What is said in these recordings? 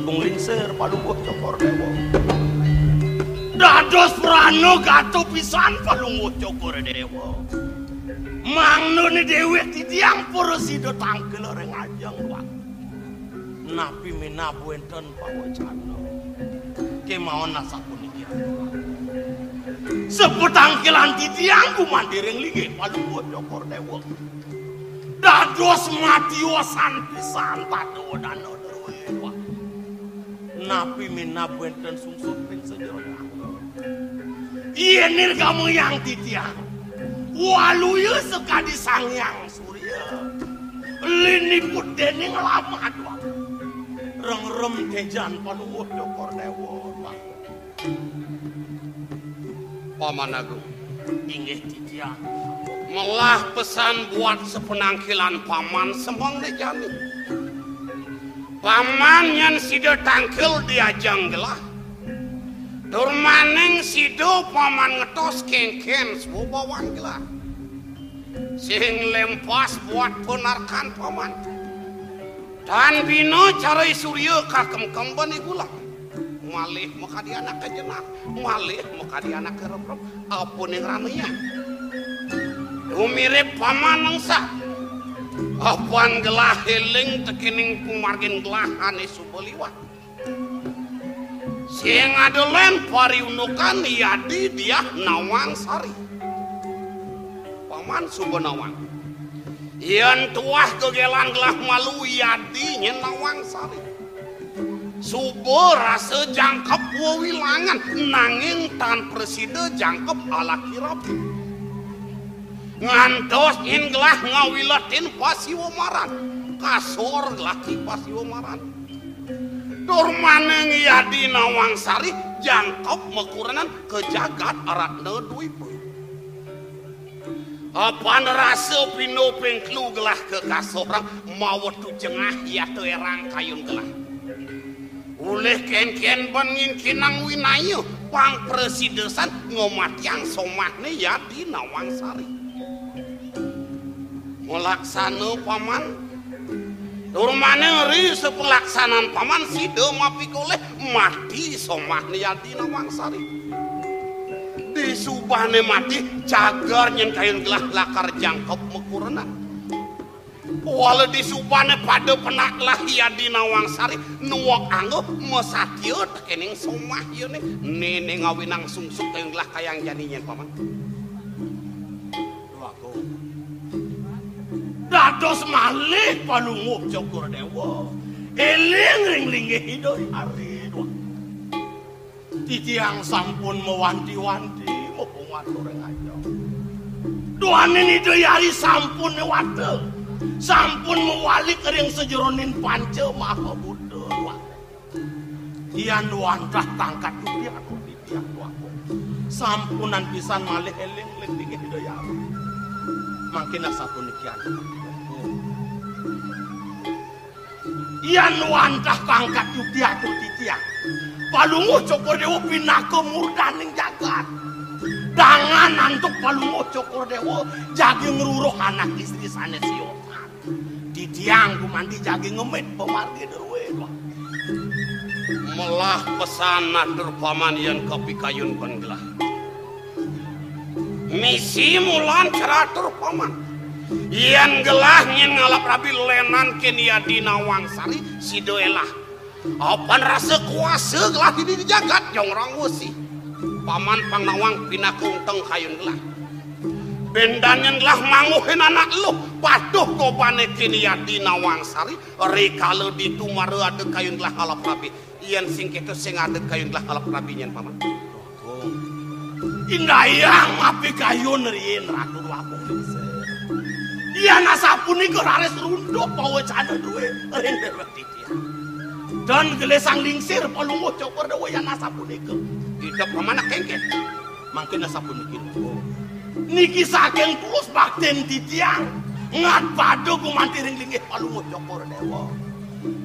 Agung Lingsir Palungguh Cokor Dewa dados prano gato pisan Palungguh Cokor Dewa mangno dewe titiang porosido tangkel reng ajang wak napi minabu enten pawacana kemauan nasapunika sepetangkelan titiang kumandireng linggih Palungguh Cokor Dewa dados matiwasan pisan tato dano derwe napi minabu enten sungsut ping sejono ienir kamu yang titiang waluya sekadi sangyang surya liniput dening lama dua rengrem tejan Palungguh Cokor Dewa Paman Agung inggih titiang melah pesan buat sepenangkilan paman semong dejani paman yang sido tangkil diajang gelah durmaneng sido paman ngetos kengken sebubawan gelah sing lempas buat penarkan paman dan bino carai surya kakem bani gulang malih muka di anak ke jenah malih muka di anak ke rem apun yang ramenya mirip paman nangsa apaan gelah heling tekening pumargin gelahan isu beliwat sing adolen pariunukan yadi dia Nawang Sari paman Subonawang yang tuah kegelan gelah malu yadi nya Nawang Sari subo rasa jangkep wilangan nanging tan preside jangkep ala kirapi ngantos in gelah ngawilatin pasiwomaran kasor laki pasiwomaran durmaneng yadi Nawang Sari jangkep mekuranan ke jagat aratna duipe apaan rasa pino pengklu gelah ke kasorang mawatu jengah ya terang kayun gelah oleh ken-ken bangin kinang winayu pang presidesan ngomat yang somahne yadi Nawang Sari melaksana paman durmane ri sepelaksanaan paman sido mapikoleh mati somahne yadi Nawang Sari disubahne mati cagar nyen kain gelah lakar jangkep mekurna wala disubahne pada penak lah yadi Nawang Sari nuwak anggo mesatieut kening somah ieu nene ngawinang sungsuk kain gelah kayang janinya paman dados malih Palungguh Cokor Dewa eling ring linggih hidoy hari dua titiang sampun mewanti-wanti mumpung watur ngajo duanin hidoy hari sampun wate sampun mewalik ring sejeronin panca maha buddha ian wantah tangkat dunia aku titiang duaku sampunan pisan malih eling linggih hidoy hari makin satu nikian ian wantah kangkat yudia tu titiang Palungguh Cokor Dewa pinaka murdaning jagat dangan antuk Palungguh Cokor Dewa jagi ngeruruh anak istri sanes siotan titiang kumandi jagi ngemit pemargi derwe melah pesan nadur paman yang kopi kayun penggelah misi mulan ceratur paman yang gelah nyen ngalap rabi lenan keniadi Nawang Sari sidoelah apan rasa kuasa gelah di jagat jong rangwesi paman Pangnawang pinakung teng kayun gelah bendanyen gelah manguhin anak lu patuh kobane keniadi Nawang Sari rikala ditumare ade kayun gelah ngalap rabi ian sing kitu sing ade kayun gelah ngalap rabi nyen paman indayang api kayun rien ratu lapung iya nasapunika rares runduk pawacana duwe ring dewek titiang dan gelesang lingsir Palungguh Cokor Dewa yang nasapunika hidup pamana kengken mangkin nasapunika niki saking tulus bakten titiang ngat padu kumantiring linggih Palungguh Cokor Dewa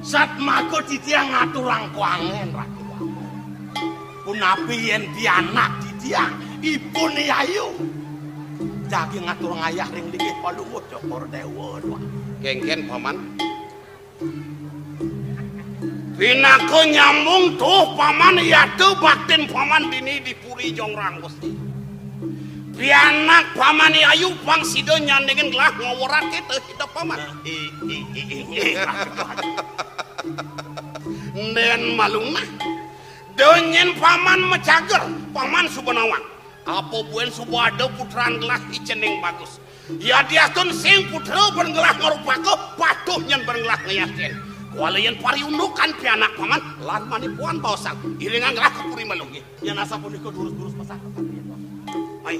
sat mako titiang ngaturang kuangen ratu punapi yen dianak titiang ipun yayu jagi ngatur ngayah ring linggih Palungguh Cokor Dewa kengken paman Pinako nyambung tuh paman ya tuh batin paman dini dipuri jong ranggus. Pianak paman ayu pang sido nyandengin gelah ngoworat kita hidup paman. Den malungna donyen paman mecager paman subenawang. Apa buen subada putran gelah iceneng bagus. Ya diatun sing putra bergelah ngarupako patuh nyen bergelah ngayakin. Walayan pariundukan pianak paman lan manipuan baosang iringan gerak kepuri malunggi yang asa pun ikut durus-durus masak ay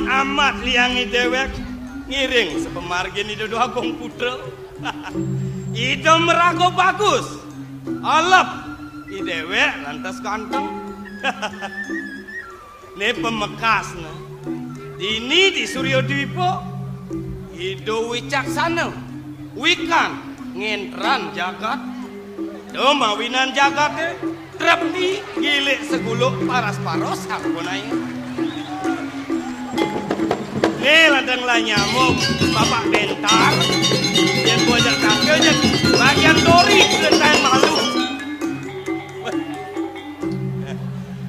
amat liangi dewek ngiring sepemargin itu doa gong putra itu merago bagus alap i dewek lantas kanteng ini pemekas nah dini di Suryo Dwipo hidup wicaksana wikan ngentran jagat domawinan jagat trepi gilik seguluk paras-paros ampunai. Nih ladang lah nyamuk, bapak bentar, yang bojak kakinya bagian dori berentain malu.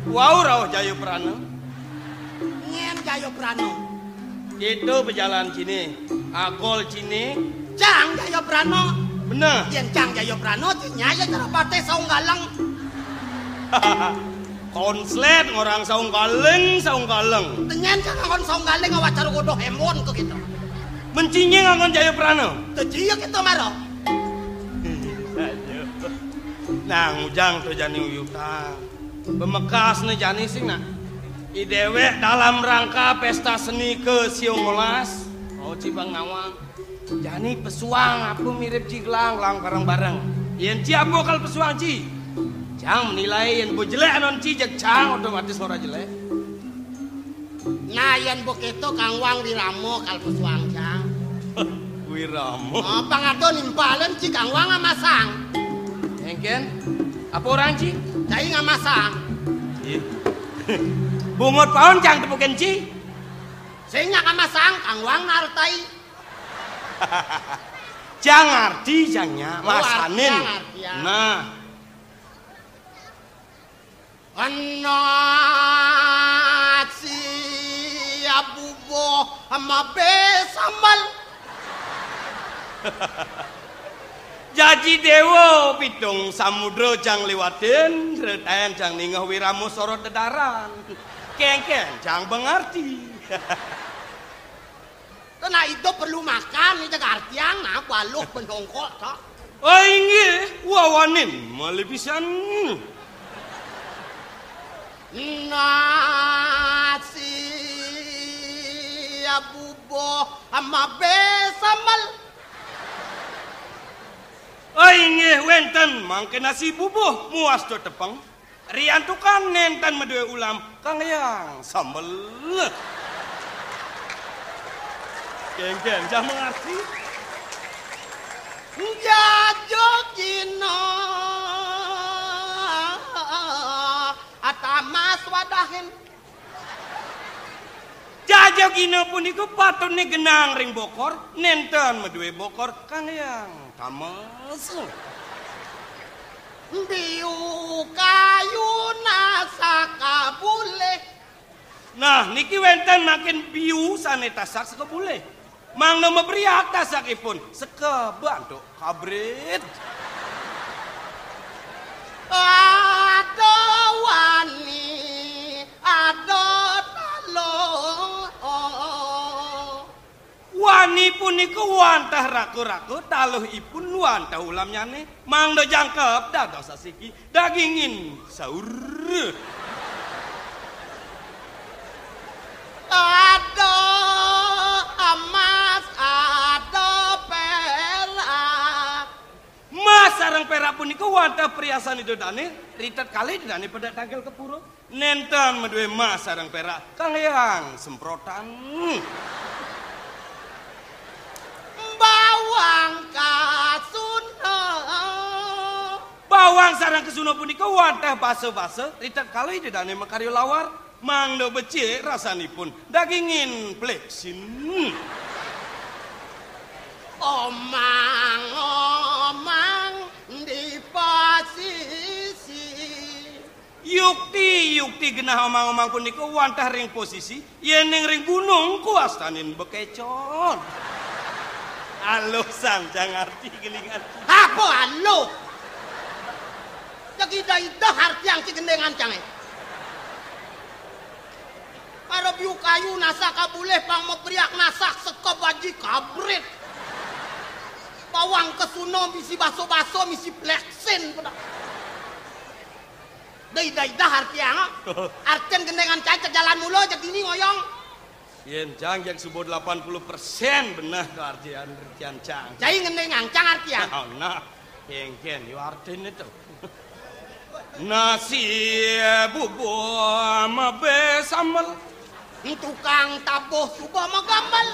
Wow rauh Jayo Prano. Nyen Jayo Prano. Itu berjalan sini, agol sini. Cang Jayo Prano. Bener. Yang Cang Jayo Prano nyaya cara partai saung galang. Konslet orang saung galeng. Tenyen jangan kon saung galeng awak cara godoh hemon tuh gitu. Mencinyeng akan Jayo Prano. Tejiya kita maro. Nah ngujang tuh jani uyutang. Bemekas nih jani sing nak. Idewek dalam rangka pesta seni ke Siongolas. Oh Cibang Nawang. Jani pesuang aku mirip Ciglang lang bareng-bareng. Yen ci aku kal pesuang ci. Jang menilai yang bu jelek non cijek Jang otomatis ora jelek. Nah yang begitu Kang Wang Wiramo kal pesuang Jang. Wiramo. Oh pangado nimpalen ci Kang Wang ngamasang. Engken apa orang ci? Cai ngamasang. Bungut paon Jang tepuken ci. Sehingga ngamasang Kang Wang nartai. Jang arti Jangnya masanin. Nah. Anak si abubo ama besamal. Jaji dewa pitung samudra jang lewatin retayan jang ningah Wiramo sorot dedaran kengken jang mengerti. Karena itu perlu makan itu artiang nah waluh penongkok tak. Oh ingi wawanin malebisan. Nasi abubo ama besamal. Oh ingi wenten mangke nasi bubuh muas do tepang. Rian tukang nenten medue ulam kang yang sambel. Kengken jang mengerti. Jajokino atamas wadahin. Jajokino punika patune genang ring bokor nenten medue bokor kang yang tames. Biu kayu nasaka bule. Nah niki wenten makin biu saneta sak sekebule. Mang nama beriak tasakipun sekeban tuh kabrit. wantah raku-raku taluh ipun wantah ulam nyane mangdo jangkep dados sasiki dagingin saur. Aduh emas, aduh perak. Mas sareng perak punika wantah priasan itu dane ritet kali dane pada tanggal kepuro nenten medue mas sareng perak kang yang semprotan. Bawang kasuno. Bawang sareng kesuno punika wantah base-base ritet kali dane makaryo lawar. Mangdo becik rasanipun dagingin pleksin. Omang di posisi. Yukti genah omang-omang punika wantah ring posisi yen ning ring gunung kuastanin bekecon. Aloh sanjang arti geningan. Apa alo? Jadi dah hartiang si gendengan cange. Para biu kayu nasak kabuleh pang mepriak nasak seka baji kabrit. Bawang kesuno misi baso-baso misi pleksin. Dai hartiang. Artian gendengan cacat jalan mulu jadi ini ngoyong. Yen jang yang subuh 80% benah ke artian cang. Jadi gendengan cang artian. Nah, ken yo artin itu. Nasi bubur mabe sambal. Tukang tabuh subuh magambal.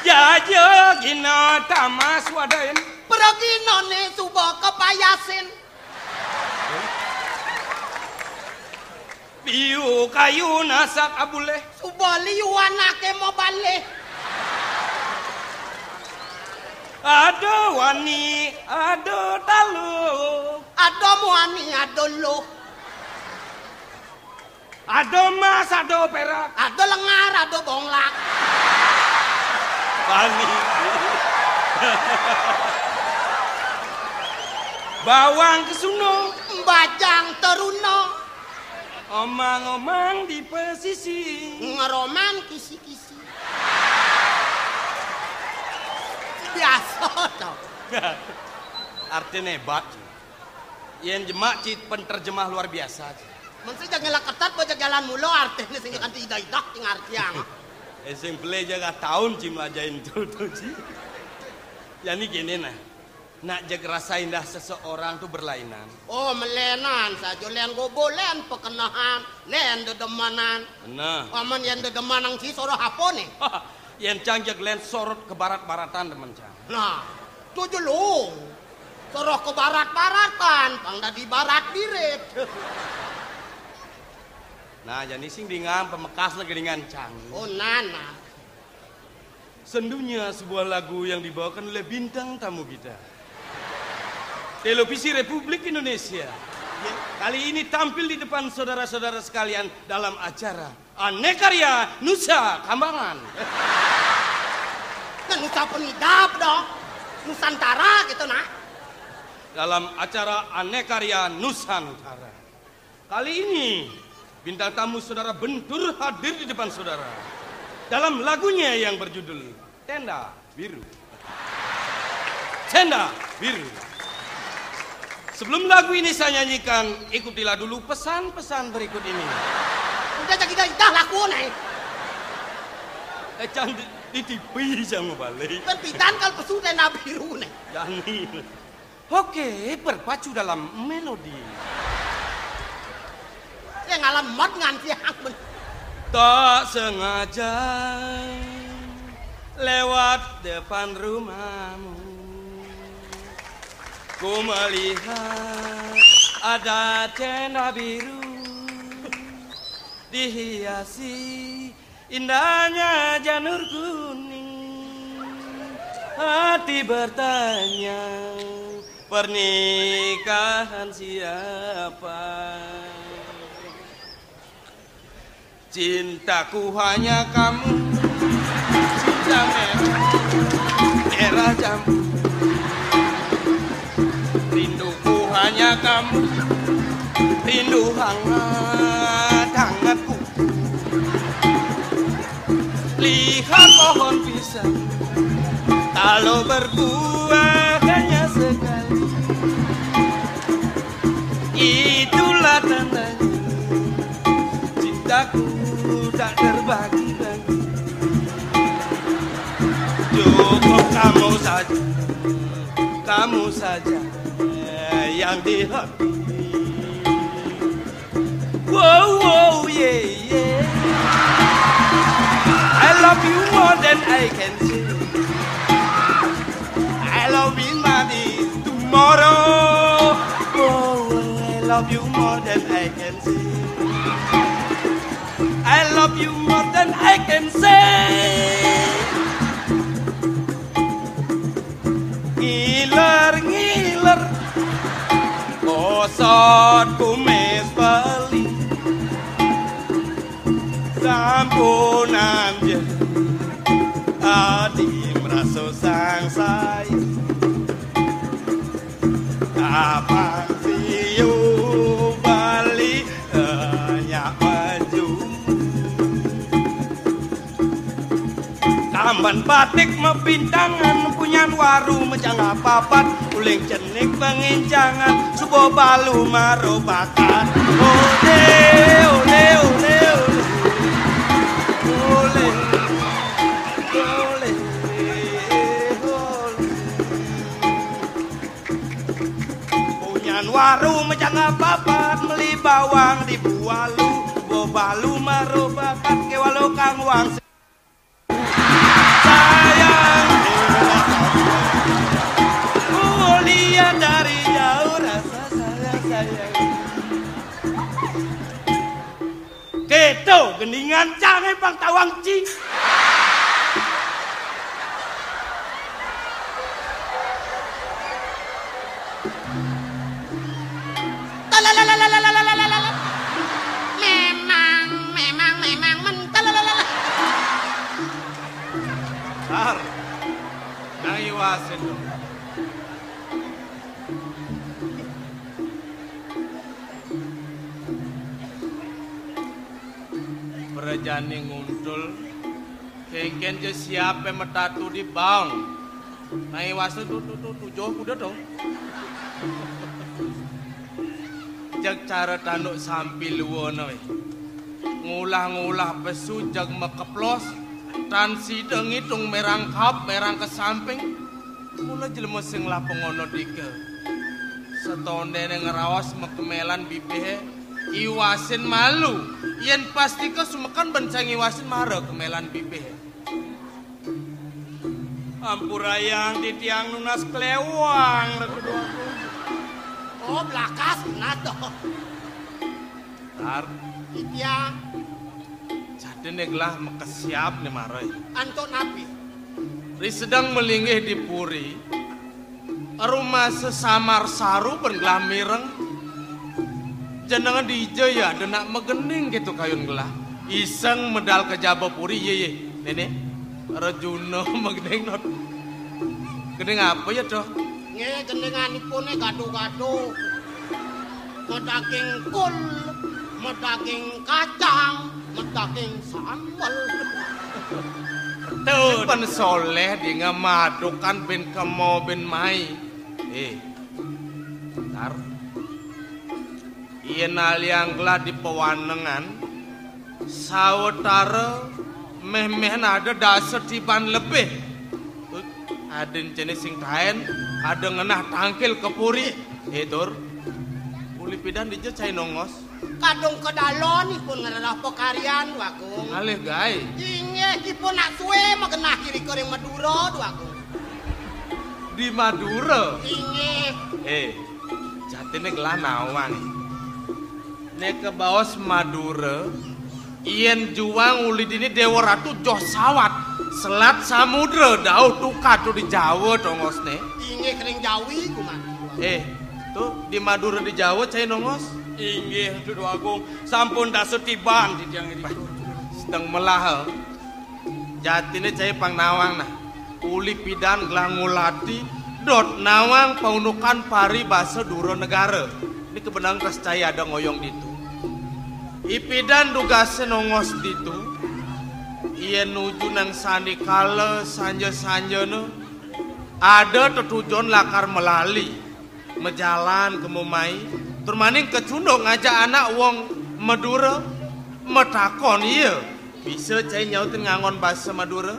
Jaja gina tamas wadain. Pergi none subuh kepayasin. Piu kayu nasak abuleh. Subuh liu anake mau balik. Ado wani, ado talu. Ado muani, ado lo. Ado mas, ado perak. Ado lengar, ado bonglak. Wani. Bawang kesuno. Bajang teruno. Omang-omang di pesisi. Ngeroman kisi-kisi. Biasa tau. Artinya hebat. Yang jemak cit penterjemah luar biasa. Mesti jangan ketat baca jalan mulu artinya sehingga kan tidak ting artiang. Sing beli jaga tahun cim ajain tuh ci. Yani gini nah. Nak jag rasa indah seseorang tuh berlainan. Oh melenan saja len gobolen pekenahan len dedemanan. Nah. Aman yang dedemanan si soro hapone. Yang cangjak len sorot ke barat-baratan teman cang. Nah, tujuh lu. Soroh ke barat-baratan, pangda di barat birit. Nah, jadi sing dingan pemekas lagi dengan cang. Oh nana. Sendunya sebuah lagu yang dibawakan oleh bintang tamu kita. Televisi Republik Indonesia. Kali ini tampil di depan saudara-saudara sekalian dalam acara Anekarya Nusa Kambangan. Kan Nusa Penidap dong. Nusantara gitu nah. Dalam acara Anekarya Nusantara. Kali ini bintang tamu saudara Bentur hadir di depan saudara. Dalam lagunya yang berjudul Tenda Biru. Tenda Biru. Sebelum lagu ini saya nyanyikan, ikutilah dulu pesan-pesan berikut ini. Udah jadi dah laku nih. Can di TV sama balik. Perpitan kalau pesu tenda biru nih. Yani. Oke, berpacu dalam melodi. Saya ngalamat nganti aku. Tak sengaja lewat depan rumahmu, ku melihat ada tenda biru dihiasi indahnya janur kuning. Hati bertanya, pernikahan siapa? Cintaku hanya kamu, cinta merah jambu. Rinduku hanya kamu, rindu hangat pohon pisang kalau berbuah hanya sekali, itulah tandanya cintaku tak terbagi-bagi. Cukup kamu saja yang di hati. Wow, wow, yeah, yeah. I love you more than I can say. I love you maybe tomorrow. Oh, I love you more than I can say. I love you more than I can say. Ngiler-ngiler osot kumis bali sampunan je adi merasa sangsai apa siu bali hanya maju kamban batik mebintangan punyan waru menjangah papat uling cenik pengincangan subo balu marobakan ole ole ole ole ole ole punyan waru menjangah papat meli bawang di bualu subo balu marobakan kewalu kang wang dari jauh rasa sayang. Keto geningan canggih bang tawang cing. Memang mental. Sar, nang iwasin dong. Berjani nguntul kengken je siapa metatu di bang nai wasu tu jauh kuda dong jag cara tanduk sambil luwono ngulah pesu jag mekeplos tan sideng hitung merang ke samping mula jelema sing lapengono dike setonde ngerawas mekemelan bibehe iwasin malu yen pasti ke sumekan bencang iwasin mara kemelan bibih ampurayang di tiang nunas kelewang kedua Oh belakas nato tar tiang jadi neglah mekesiap nih marai anto nabi ri sedang melinggih di puri rumah sesamar saru bergelah mireng jenengan di Ijaya denak megening gitu kayun gelah iseng medal ke Jabapuri ye nenek Rajuno megening not gening apa ya toh nge geninganipun gaduh-gaduh medaging kul medaging kacang medaging sambal tuh pen soleh di ngamadukan bin kemo bin mai tar Ien aliang gelah di pewanengan sawetara meh-meh ada dasar tiban lebih ada jenis sing kain ada ngenah tangkil ke puri tur uli pidan dijat cai nongos kadung kedalon ipun ngerah pekarian wakung alih gai inge ipun nak suwe magenah kiri kering Madura wakung di Madura inge jatine gelah nawang nek ke bawas Madura ien juang uli dini Dewa Ratu joh sawat selat samudra dauh tuka tuh di Jawa tongos ne inge kering Jawi kuman tuh di Madura di Jawa cai nongos inggih Dudu Agung sampun dasar tiban di tiang ini sedang melah jatine cai pang nawang nah uli pidan gelah ngulati dot nawang paunukan pari basa Duro Negara ini kebenang kascaya ada ngoyong ditu ipidan duga senongos ditu yen nuju nang sandikala sanja-sanjana ada tujuan lakar melali mejalan ke Mumai tur maning kecundung ngajak anak wong Madura metakon iya bisa cai nyautin ngangon bahasa Madura.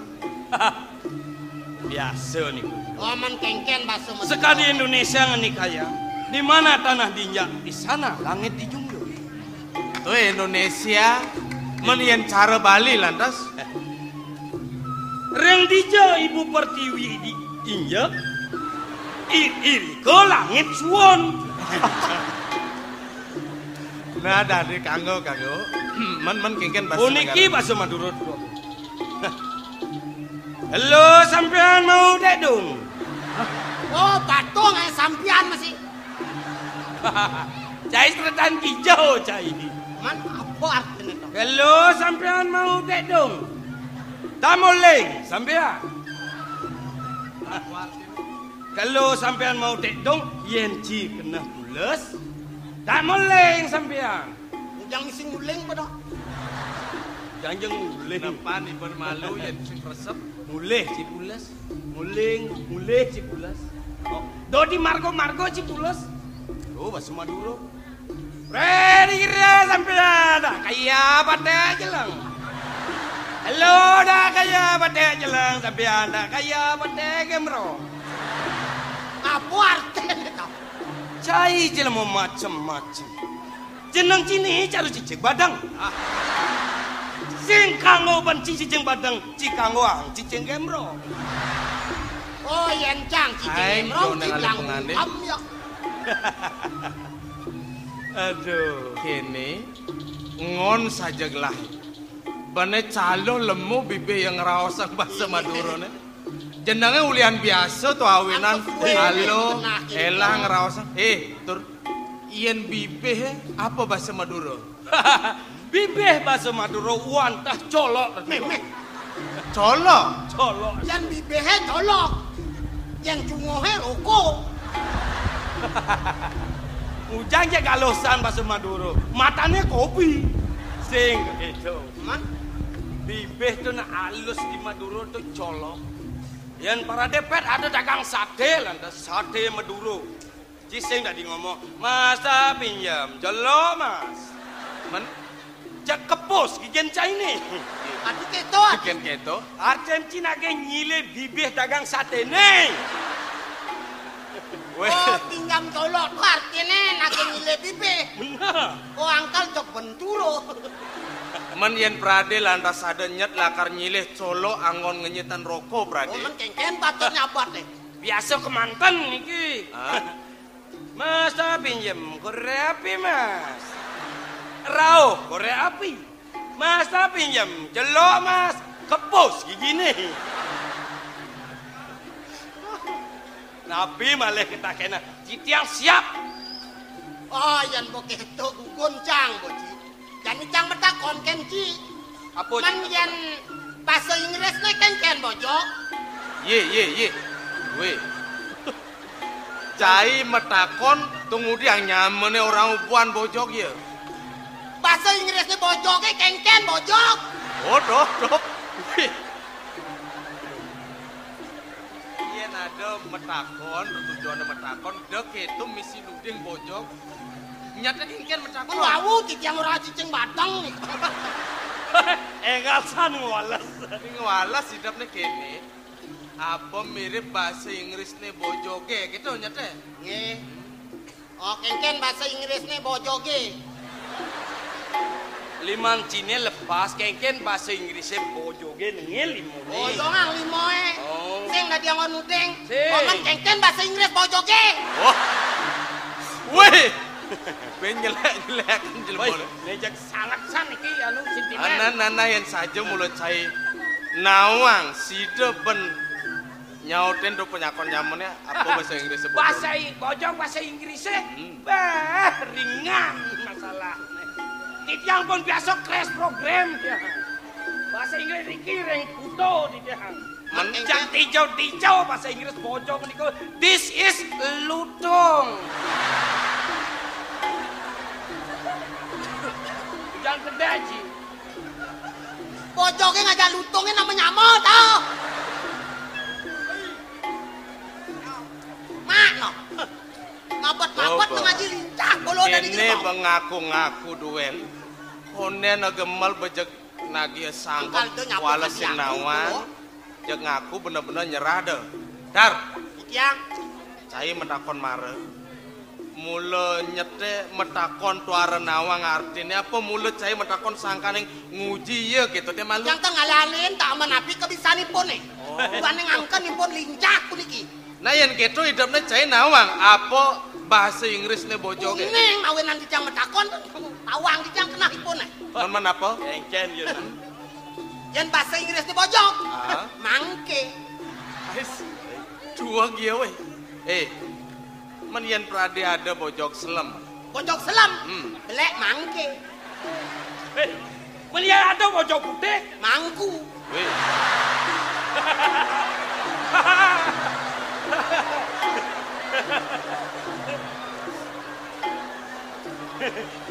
Biasa nih. Oman kengken bahasa Madura. Sekali Indonesia ngeni kaya, di mana tanah diinjak, di sana langit dijunjung. Tuh Indonesia menien cara Bali lantas. Reng dija Ibu Pertiwi diinjak, iri ke langit suwon. Nah dari kanggo men kengken bahasa Uniki bahasa Madura. Halo sampean mau dedung? Oh patung sampian masih. Cai seretan hijau cai. Man apa artinya itu? Halo sampean mau dedung? Tak boleh sampean. Kalau sampean mau dedung, yen ci kena pules. Tak boleh sampean. Ujang misi nguling pada. Jangan mulih. Nampan ni bermalu yen sing resep. Mulih ci pules. Mulih ci pules. Oh, do di margo ci pules. Oh, bahasa Madura. Ready kira sampean. Dah kaya pada jelang. Halo dah kaya pada jelang sampean. Dah kaya pada gemro. Apa artinya itu? Cai jelema macam-macam. Jeneng cini caru cicing badang. Sing kanggo ban cicing badang, cikanggo ang cicing gemro. Oh yencang cicing emrong cilang am ya. Aduh, kene ngon saja gelah. Bane calo lemu bibe yang ngeraosak bahasa Madura ne. Jenenge ulian biasa tuh awinan. Halo, elang ngeraosak. Tur ien bibe apa bahasa Madura? Bibeh bahasa Madura wantah colok. Colok. Colok. Yang bibehe colok. Yang cungohe rokok. Ujang je galosan bahasa Madura. Matanya kopi. Sing gitu. Man, Bibeh tu nak halus di Madura tu colok. Yang para depet ada dagang sate lantas sate Madura. Cising tadi ngomong, "Mas tak pinjam, jelok Mas." Men jak kepus gigen Chinese. ati keto. Bikin keto. Argentina ke nyile bibih dagang sate ne. Oh, pinjam colok tu artinya nak ngile bibe. Benar. Oh, angkal jok benturo. Men yen prade lantas ada nyet lakar nyilih colo angon ngenyetan rokok Oh, prade. man kengken patut nyabat deh. Biasa kemantan niki. Hah? Mas tak pinjam korek api Mas. Rauh korek api. Mas tak pinjam jelok Mas. Kepus gigi nih. Nabi malah kita kena citiang siap. Oh, yan bokeh tu goncang boci. Jadi cang bertakon kenci. Apa Man yan bahasa Inggris ni ken bojok. Ye. We. Cai metakon tunggu dia nyamene orang upuan bojok ya. Bahasa Inggris ni bojok ken bojok. Oh, dok. Yen ada metakon, tujuannya metakon, dek itu misi nuding bojok. Nyata kan metakon. Wawu cicing ora cicing batang ni. Engasan walas. Ngawalas hidupnya kene. Apa mirip bahasa Inggris nih bojoge gitu nyata. Nggih. Oh, ken bahasa Inggris ni bojoge. Liman Cine lepas kengken bahasa Inggrisnya bojoge nengel limone. Bojongan limoe. Oh. Sing nggak dia nuding. Sing. Oman ken bahasa Inggris bojoge. Oh. Weh. Nyelek kan jelebol. Nejak sangat iki anu sentimen. Anak-anak yang saja mulut saya nawang sida ben nyautin do penyakon nyamunnya apa bahasa Inggris sebut. Bojong bahasa Inggrisnya. Bah, ringan masalah. Yang pun biasa crash program dia. Bahasa Inggris iki reng kuto di dia. Mencang tijau bahasa Inggris bojong niku. This is lutung. Jangan kedaji. Bojoke ngajak lutungin namanya nyamot tau. Mak no. Mabot-mabot ngaji lincah bolo dari ini mengaku-ngaku duel. Konen gemal bejek nagi sangkep wala sing nawan. Jek ngaku bener-bener nyerah deh. Dar. Ikiang. Cai metakon mare. Mula nyete metakon tuara nawang artinya apa mula cai metakon sangkaning nguji ya gitu teh malu. Yang tengah lalin tak menapi kebisaanipun nih. Bukan ngangken nipun lincah puniki. Nah yang gitu hidupnya cai nawang apa bahasa Inggris nih bojo ke? Kuning awenan dicang metakon tawang dicang kena ipun nih. Teman apa? Engken ya. Yang bahasa Inggris di bojok. Mangke. Dua gia weh. Man yen prade ada bojok selam. Bojok selam. Belek mangke. Melihat ada bojok putih. Mangku. Weh.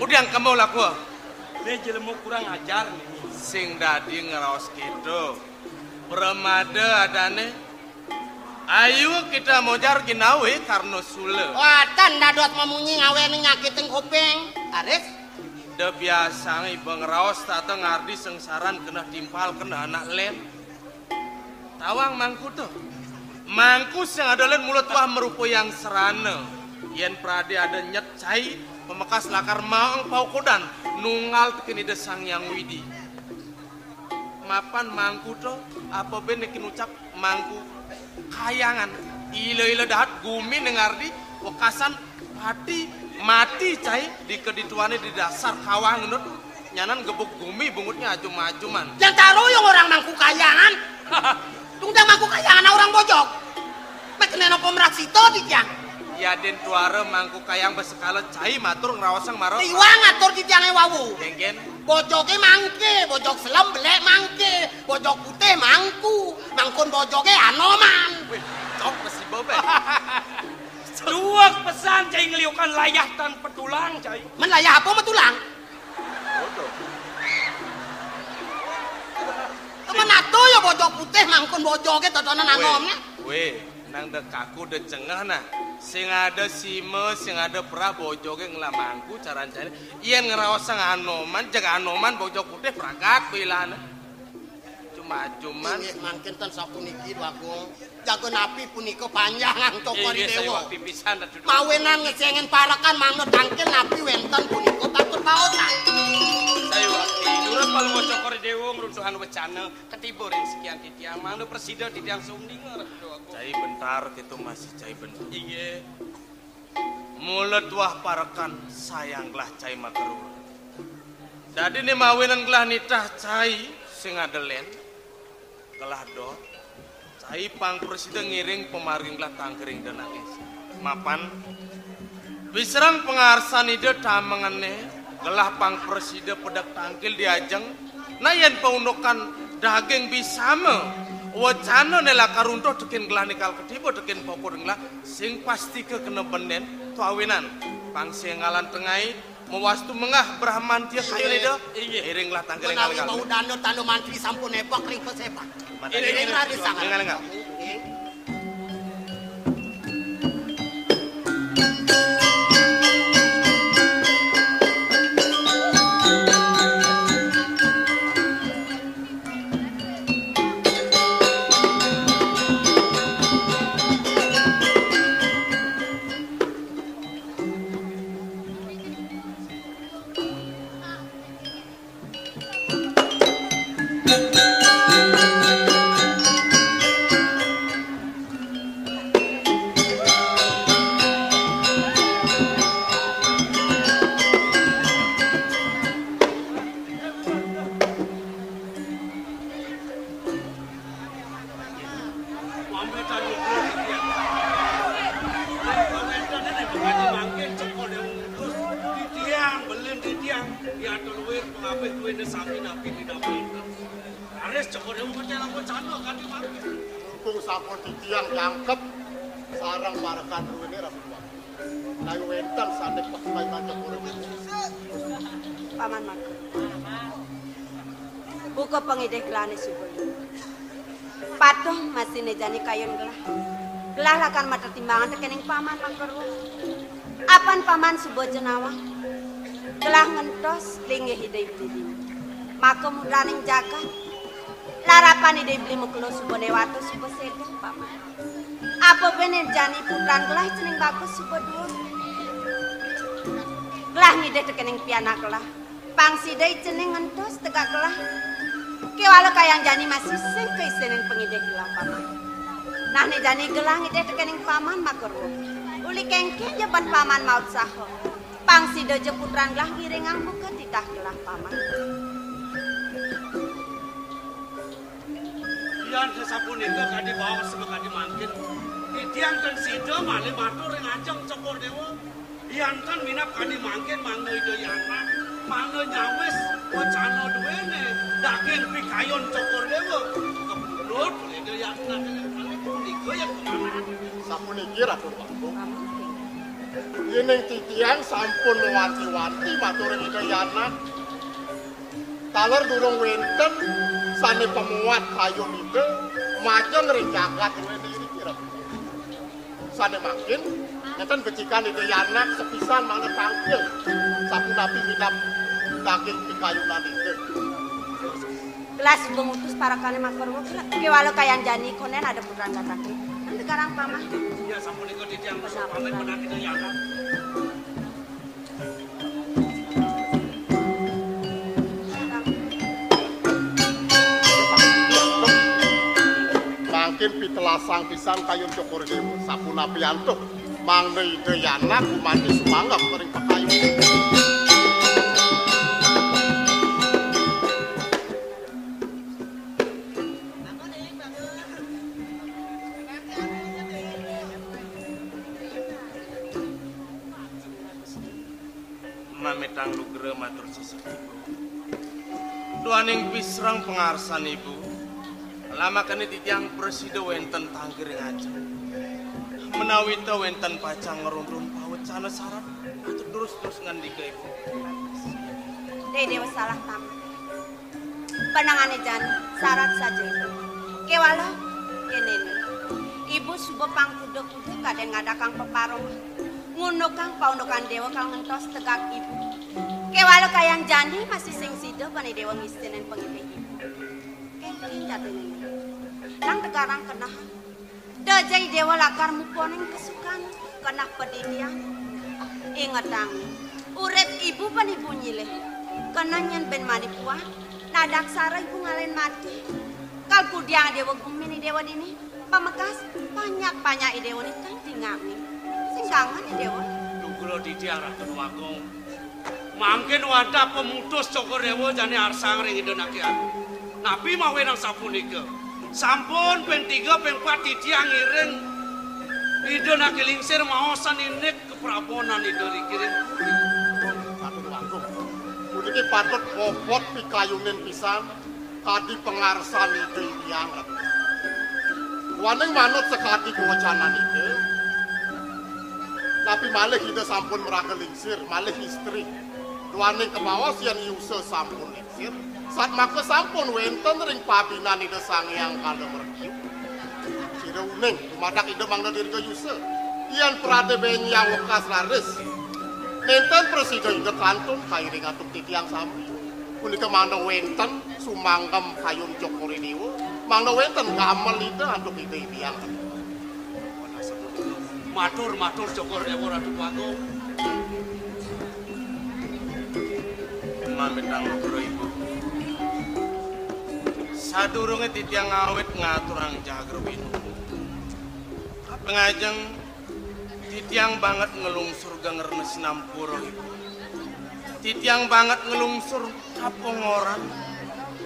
Udah kamu laku. Dia jelemu kurang ajar nih. Sing dadi ngeraos gitu. Permada adane. Ayo kita mojar ginawe karena sule. Watan dadot memunyi ngawen nyakitin kuping. Aris. Da biasa ibu ngeraos tata ngardi sengsaran kena timpal kena anak len. Tawang mangku tuh. Mangku sing ada len mulut wah merupa yang serana. Yen prade ada nyet cai pemekas lakar maang pau kodan nunggal tekeni desang yang widi. Mapan mangku tuh apa ben nekin ucap mangku kayangan ile dahat gumi nengardi wekasan hati mati cai di kedituane di dasar kawang nut nyanan gebuk gumi bungutnya ajum-ajuman. Yang taruh yang orang mangku kayangan. Tunggu mangku kayangan orang bojok. Makin apa meraksito ditiang. Ya den tuare mangku kayang besekala cai matur ngrawasang maro. Tiwang ngatur ditiange wawu. Genggen. Bojoke mangke, bojok selam belek mangke, bojok putih mangku, mangkun bojoke anoman. Wih, cok pesi bobe. Dua pesan cai ngeliukan layah tanpa tulang cai. Melayah apa metulang? Bodoh. Temen atuh ya bojok putih mangkun bojoke totonan anomnya. Weh, nang dek kaku dek cengah nah. Sing ada sime, sing ada perah bojoke ngelamangku caran-caran. Yen ngeraosang anoman, jaga anoman bojok putih pragat bilana. Cuma-cuman mangkin ten sapuniki Bagong. Jago napi punika panjangan toko di dewa. Mawenan ngecengen parakan mangno tangkil napi wenten punika takut paotan. Saya waktu durut palu mau cokor dewo ngeruntuhan wacana ketibur yang sekian titiang mangno presiden titiang sumdinger. cai bentar gitu masih cai bentar. Iya. Mulut wah parakan sayanglah cai makerur. Jadi nih mawenan gelah nitah cai sing adelen gelah do cai pang presiden ngiring pemaring gelah tangkering dan nangis mapan biserang pengarsan ide tamangane gelah pang presiden pedak tangkil diajeng nayan paundokan daging bisama wacana nela karunto tekin gelah nikal ketibo tekin pokor gelah sing pasti ke kena benden tu awinan pang sengalan tengai mewastu mengah Brahman dia kayu nido iringlah tangkil Menawi ngal mau dano tanu mantri sampun epak ring pesepak. Ini radi sangat. ngal buka pengideh gelane subul. Patuh masih nejani kayon gelah. Gelah lakan mata timbangan tekening paman mangkerwo. Apan paman subuh jenawa. Gelah ngentos linge hidai beli. Maka mudraning jagat. Larapan hidai beli muklo subuh newato subuh sedang paman. Apa bener jani putran gelah cening bagus subuh dua. Gelah ngideh tekening pianak gelah. Pangsidai cening ngentos tegak gelah. Kewalo kayang jani masih sing keisenen pengideh gelah paman. Nah nih jani gelah ngideh tekening paman makerwo. Uli kengking jebat paman maut saho. Pangsidai jeputran gelah ngiringang buka titah gelah paman. Iyan sesapun itu kadi bawa sebab kadi mangkin. Itian kan sido malih matur ing ajeng cokor dewa. Iyan kan minap kadi mangkin mangno ido yana. Mangno nyawes wacana duwene. Daging pikayon cokor dewa. Kebulut ido yana niku ya kemana. Sapuniki Ratu Bagong. Yening titiang sampun wanti-wanti matur ing ido yana. Taler durung wenten sane pemuat kayon itu majeng ring jagat wene iki Ratu. Sane makin enten becikan itu yana sepisan mangga tangkil. Sapunapi minap daging pikayunan itu. Gelas mengutus para kane makerwo. Kewalo kayang jani konen ada putran datang. Nanti karang paman. Ya sampun iku titiang pamit menak ido yana. Mangkin pitelasang pisan kayun cokor dewa sapunapi antuk mangga ide yana kumanti sumanggap ring pekayun. Mametang lugre matur sesepuh. Duaning pisrang pengarsan ibu. Lama kene titiang presiden wenten tanggiring aja. Menawi te wenten pacang ngerundun pawet sana sarap atau terus ngandika ibu. Dewa salah tamat. Penangane jani syarat saja ibu. Kewalo kene ibu subuh pangkudo-kudo kaden ngadakang peparong. Ngono kang paundokan dewa kang ngentos tegak ibu. Kewalo kayang jani masih sing sida pani dewa ngistinen pengipih ibu. Kengking jatuhnya. Nang tegarang kenah. Dajai dewa lakar muponing kesukaan kenah pedidian. Ingatang. Urep ibu pani bunyile. Kenah nyen ben manipuan. Nadak sara ibu ngalen mati. Kalku diang dewa gumini dewa dini. Pamekas banyak dewa ni kan tingami. Singgangan dewa. Tunggulo di arah Bagong. Mangkin wadah pemutus cokor dewa jani arsang ring idonakian. Nabi mawe nang sapunika. Sampun ping 3 ping 4 titiang ngiring. Idonake lingsir maosan inek keprabonan ido dikiring. Ratu Bagong. Puniki patut bobot pikayunen pisan kadi pengarsan ide tiyang Ratu. Waning manut sekadi kewacanan ide. Tapi malih ide sampun meraka lingsir, malih istri. Duaning kemawas yang yuse sampun lingsir. Saat maka sampun wenten ring pabinan ide sangyang kada merkiu. Sida uning, dumadak ide mangna dirga yuse. Iyan prade benyang wekas laris. Nenten presiden ide kantun kairing atuk titiang sami. Punika mangna wenten sumanggem kayun cokori dewa. Mangna wenten gamel ide atuk ide tiyang. Matur cokor dewa Ratu Bagong. Mametang lugre ibu. Sadurunge titiang awet ngaturang jagrubin. Pengajeng titiang banget ngelungsur gangernes nampuro ibu. Titiang banget ngelungsur kapongoran.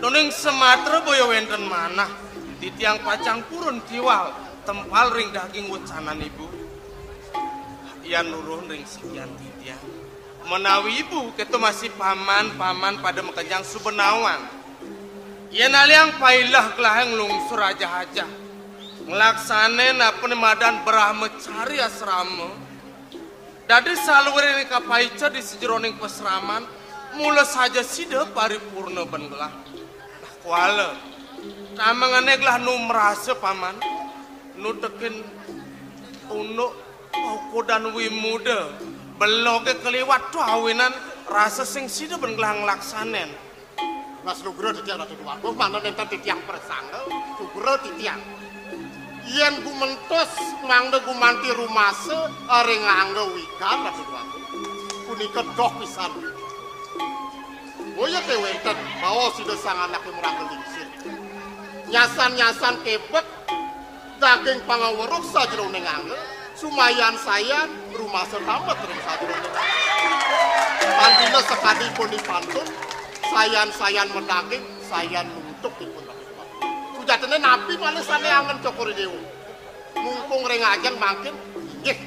Doning Sematra boyo wenten manah. Titiang pacang purun tiwal tempal ring daging wucanan ibu. Iyan nuruh ring sekian titiang. Menawi ibu ketu masih paman pada mekejang subenawan. Iyan aliang pailah kelaheng lungsur aja-aja. Ngelaksane na penemadan berah mencari asrama. Dadi salurin kapaica di sejeroning pesraman. Mula saja sida paripurna bengelah. Wala. Namangane glah nu merasa paman. Nu tekin unuk poko dan wimuda. Beloge keliwat tu awinan rasa sing sida ben glah nglaksanen. Mas Nugroho titiang Ratu Duwago mana nenten titiang persangga Nugroho titiang. Yen gumentos mangda gumanti rumase are nganggo wikan Ratu Duwago. Punika doh pisan. Boya teh wenten bawa sida sang anake merangkel lingsir. Nyasan-nyasan kebek daging pangaweruk sajero ning angge sumayan saya rumase tamet ring sajero ning angge. Pandina sekadi pun dipantun sayan-sayan mendaging sayan nuntuk dipun Ratu Duwago. Sujatene napi malih sane angen Cokro Dewa. Mumpung ring ajeng mangkin nggih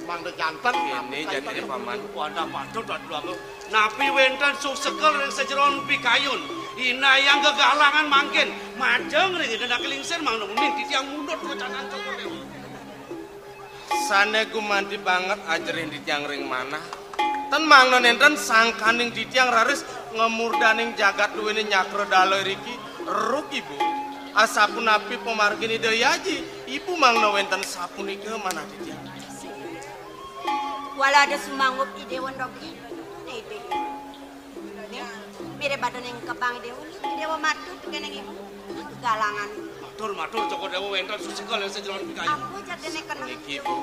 mangda janten ini jadine paman. Wanda patut Ratu Duwago. Napi wenten susekel ring sajeron pikayun. Inayang kegalangan mangkin. Majeng ring gendak lingsir mangda muning titiang mundut kocanan Cokro Dewa. Sane gumanti banget ajerin titiang ring manah. Ten mangna nenten sangkaning titiang raris ngemurdaning jagat duwene nyakro daloy riki ruk ibu. Asapun api pemargini dayaji ibu mangna wenten sapunika mana titiang. Wala ada sumangup idewan dogi. Ide. Mire badan yang kebang idewa matu tuh kena ibu galangan. Matur Cokro Dewa wenten susekel ring sajeron pikayun. Aku jatene kena. Niki ibu.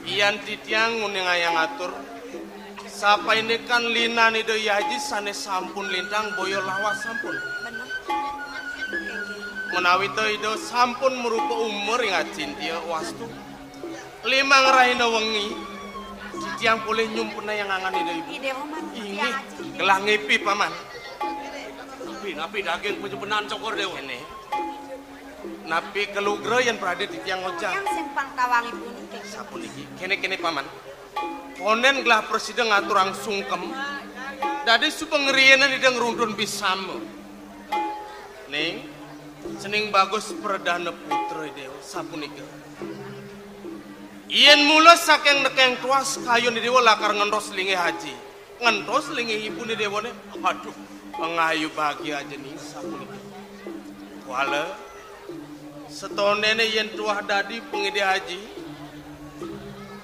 Iyan titiang nguning ayang atur. Sapa ini kan lina ni do yaji sane sampun lintang boyo lawas sampun. Bener. Menawi to ido sampun merupa umur ingat cintia wastu. Limang rahina wengi. Titiang boleh nyumpuna yang angan ido ibu. Idewa matu Ini yang aja. gelah ngipi paman. Napi daging penyempenan Cokro Dewa. Ini. Napi kelugro yang berada di tiang ojak. Yang simpang tawang ibu nih. Sapun iki kene paman. Ponen gelah presiden ngaturang sungkem. Dadi supengerianan idang rundun bisamo. Ning sening bagus perdana putra dewa sapunika. Ien mula saking nekeng tuas kayun dewa lakar ngentos lingi haji. Ngentos lingi ibu ni dewa ne. Aduh, pengayu bahagia aja nih sapunika. Wala setonene yen tuah dadi pengide haji.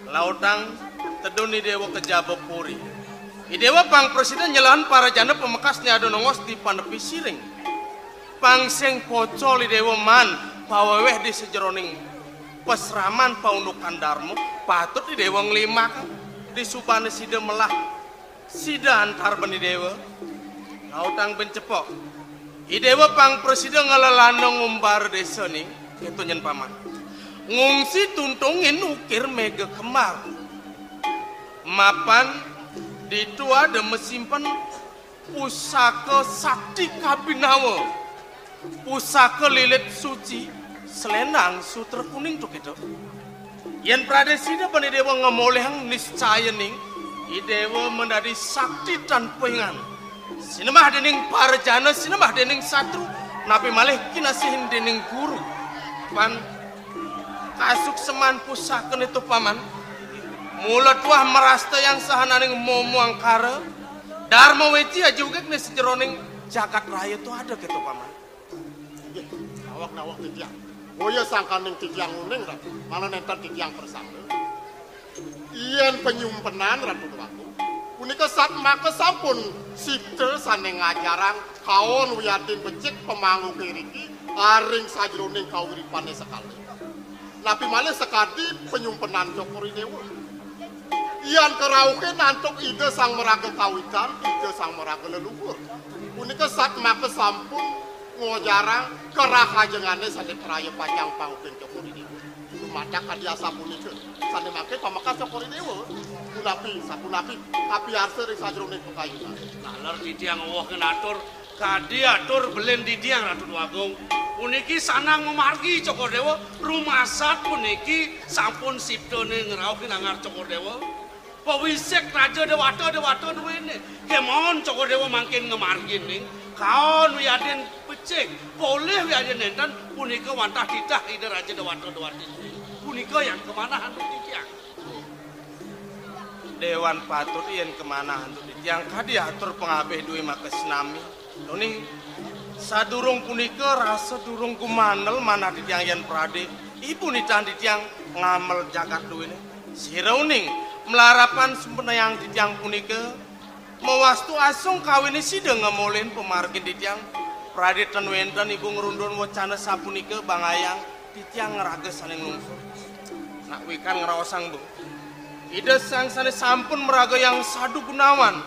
Lautang teduni dewa kejaba puri. Idewa pang presiden nyelahan para janda pemekasnya ada nongos di panepi siring. Pangseng pocol idewa man paweweh di sejeroning pesraman paundukan darmo patut idewa nglimak di subane sida melah sida antar beni dewa. Lautang bencepok. Idewa pang presiden ngelelanong ngumbar desa ning gitu nyen paman. Ngungsi tuntungin ukir mega kemar. Mapan ditu ada mesimpan pusaka sakti kabinawa. Pusaka lilit suci selendang sutra kuning tuh gitu. Yang pradesida pani dewa ngemolehang niscaya ning idewa menjadi sakti tanpa ingan. Sinemah dening parjana sinemah dening satru napi malih kinasihin dening guru. Pan kasuk seman pusakan itu paman. Mulut wah merasta yang sahananing momo angkara. Dharma weci aja juga nih sejeroning jagat raya itu ada gitu paman. Nawak titiang. Boya sangkaning titiang uning Ratu. Mana nenten titiang persangga. Ien penyumpenan Ratu Duwago. Punika sat maka sampun sipte sane ngajarang kaon wiyatin becik pemangu kiriki aring sajroning kauripane sekali. Napi malih sekadi penyumpenan Cokro Dewa. Ian kerauke nantuk ide sang meraga kawitan, ide sang meraga leluhur. Punika sat maka sampun ngojarang kerahajengane sane praya panjang pangukin Cokro Dewa. Lumadak kadiasa punika. Sane mangke pamekas Cokro Dewa. Sapunapi tapi arse ring sajroning pekayunan. Nalar titiang wah kenatur kadi atur belen titiang Ratu Duwago. Puniki sanang memargi Cokro Dewa rumasat puniki sampun siptone ngrauke nangar Cokro Dewa. Pawisek raja dewata duwene. Kemon Cokro Dewa mangkin ngemargi ning kaon wiyaden becik. Boleh wiyaden nenten punika wantah ditah ide raja dewata. Punika yang kemana hantu titiang? Dewan patut yen kemana hantu yang kadi atur pengabeh duwe makes nami. Ning Sadurung punika rasa durung kumanel mana di tiang yen prade. Ibu nitan di tiang ngamel jagat duwene. Sirauning melarapan sempena yang di tiang punika mawastu asung kawin sideng ngemolin pemargin di tiang prade ten wenten ibu ngerundun wacana sapunika bangayang di tiang ngeraga saling lungsur. Nak wikan ngerawasang bu. Ida sang sane sampun meraga yang sadu gunawan.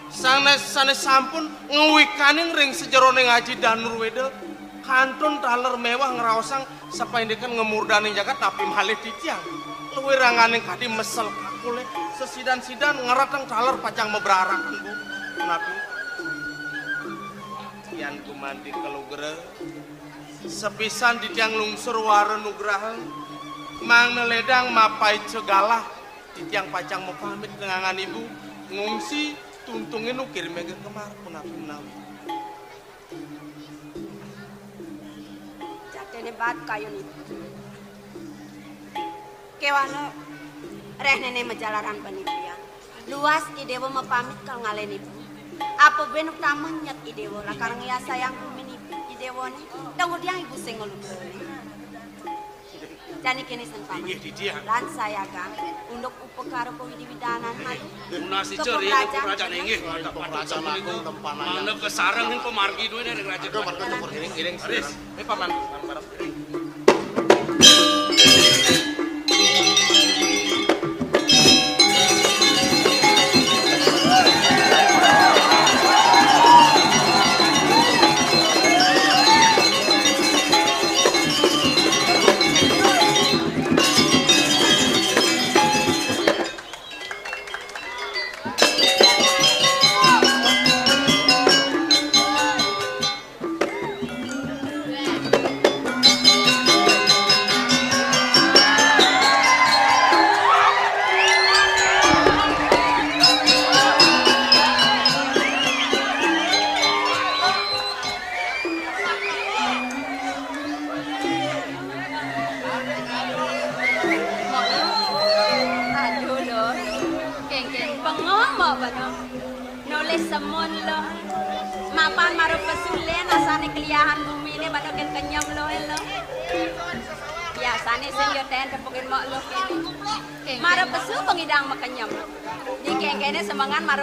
Sane sampun ngewikaning ring sejerone ngaji danur weda kantun taler mewah ngeraosang sapaindekan ngemurdani jagat tapi malih titiang. Luwe ranganing kadi mesel kakule sesidan-sidan ngeratang taler pacang mebrarakan bu. Napi tian kumandi kelugre sepisan di tiang lungsur wara nugraha mang neledang mapai cegalah titiang pacang mau pamit kengangan ibu ngungsi tuntungin ukir mega kemar punapi menawi jatene bat kayu nih kewano reh nene menjalaran penipian luas idewo mepamit kal ngalen ibu apa benuk taman nyet idewo lah karang ya sayang kumin idewo nih kemudian ibu sengol Jani kini senpam. Lan saya kan untuk upekara pewidiwidanan malu. Munasi ceri raja nengih. Raja laku tempananya. Mana kesarang yang pemargi duit dari raja. Iring. Paman.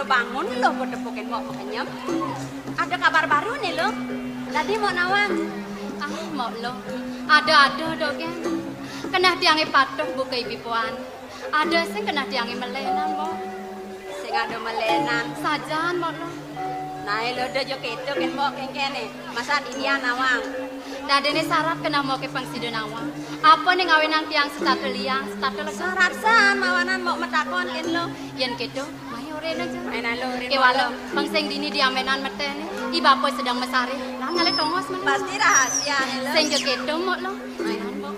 Bangun lo buat tepukin mau kenyam. Ada kabar baru nih lo. Tadi mau nawang. Mau lo. Ada dok ya. Kena diangi patuh buka ibipuan. Ada sing kena diangi melenan mo. Sing ada melenan. Sajan mau lo. Nah lo do jo keto ken mo kene. Masa dia nawang. Nah dene syarat kena mau ke pangsida nawang. Apa nih ngawinan tiang status liang status syarat san mawanan mau metakon ken lo. Yen keto. Mainan lo, kewalo, pangseng dini diamenan metene, ibapoy sedang mesari, lah ngale tongos men. Pasti rahasia lo. Seng joget domok lo, mainan mo.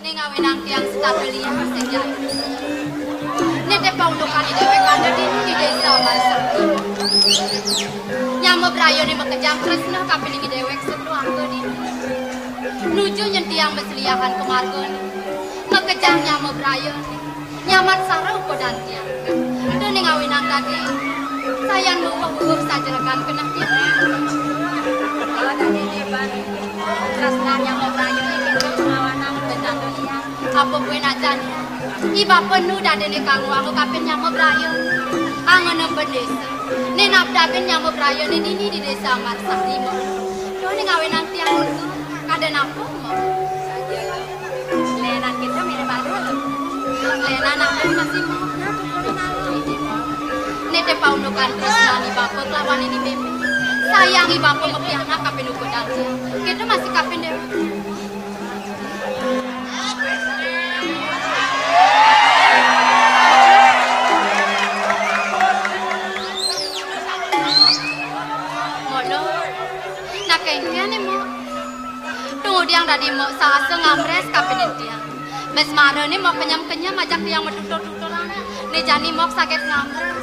Ning ngawinang tiang stabilia seng jaya. Nete paundukan di dewek ada di desa Barsakti. Nyamo brayo ni makejang tresna kapilingi dewek setu anggo di nuju nyentiang beseliahan kemargon makejang nyamo brayo nyamat sarau kodantian dene ngawinang tadi sayan mumpung sajerakan kena dia kalau tadi di ban tresna nyamo brayo iki ngawanang betandolia apa buen ajan iba penuh dene kang wangu kapin nyamo brayo angono pedesa Nena abdabin nyamuk rayon ini di desa Marsari mo. Doni ngawinang tiang itu kada napo mo. Saja lo. Lenan kita mirip baru lo. Lenan aku masih mo. Nete paundukan tresna ni bapak lawan ini bebe. Sayangi bapak mepiana kapin ukudan dia. Kita masih kapin dewe. Yang tadi mau sasa ngamres kapinin dia. Mes mara ni mau kenyam-kenyam ajak dia metutur-tuturan. Ni jani mau sakit ngamres.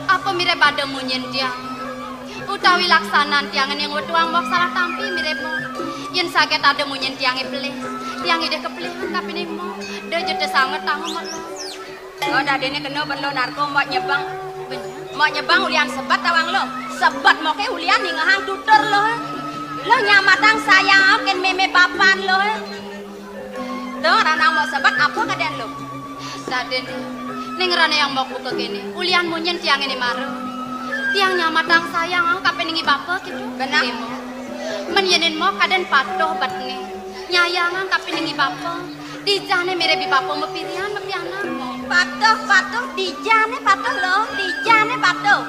Apa mire pada munyin dia. Utawi laksanan tiangan yang wetuang mau salah tampi mire mau. Yen sakit ada munyin tiang pelih. Tiang ide kepelihan tapi nih mau. Dah jeda sangat tahu malu. Oh dadene kena belo narko mau nyebang. Mau nyebang ulian sebat tawang lo. Sebat mau ke ulian nih ngahang tutur lo. Lo nyamatang sayang ken meme papan lo. Tuh rana mau sebat apa kaden lo? Raden, ning rane yang mau buka kene. Ulian munyen tiang ini maru. Tiang nyamatang sayang kape ningi bapa gitu. Benar. Men yenin mo kaden patuh batne. Nyayangan kape ningi bapa. Dijane mere bi bapa mepirian mepiana. Patuh dijane patuh lo, dijane patuh.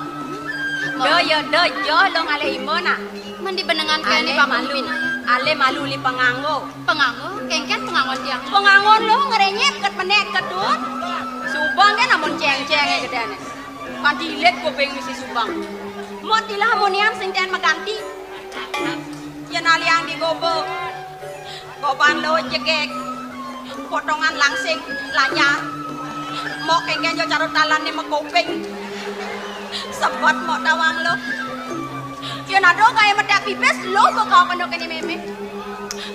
Do lo ngale imona. Men dibenengan kene bapa malu. Ale malu li penganggo. Penganggo, kengken pengangon tiang. Pengangon lo ngerenyep ket menek kedut. Subang kan namun ceng-ceng e gedane. Pandilet kuping si Subang. Motilah monian sing ten maganti. Yen aliang digobo. Goban lo jegek. Potongan langsing lanyar. Mok kengken yo carut talan ni makuping. Sebot mok tawang lo. Yen ado kaya medak pipes lo bakal kena kene meme.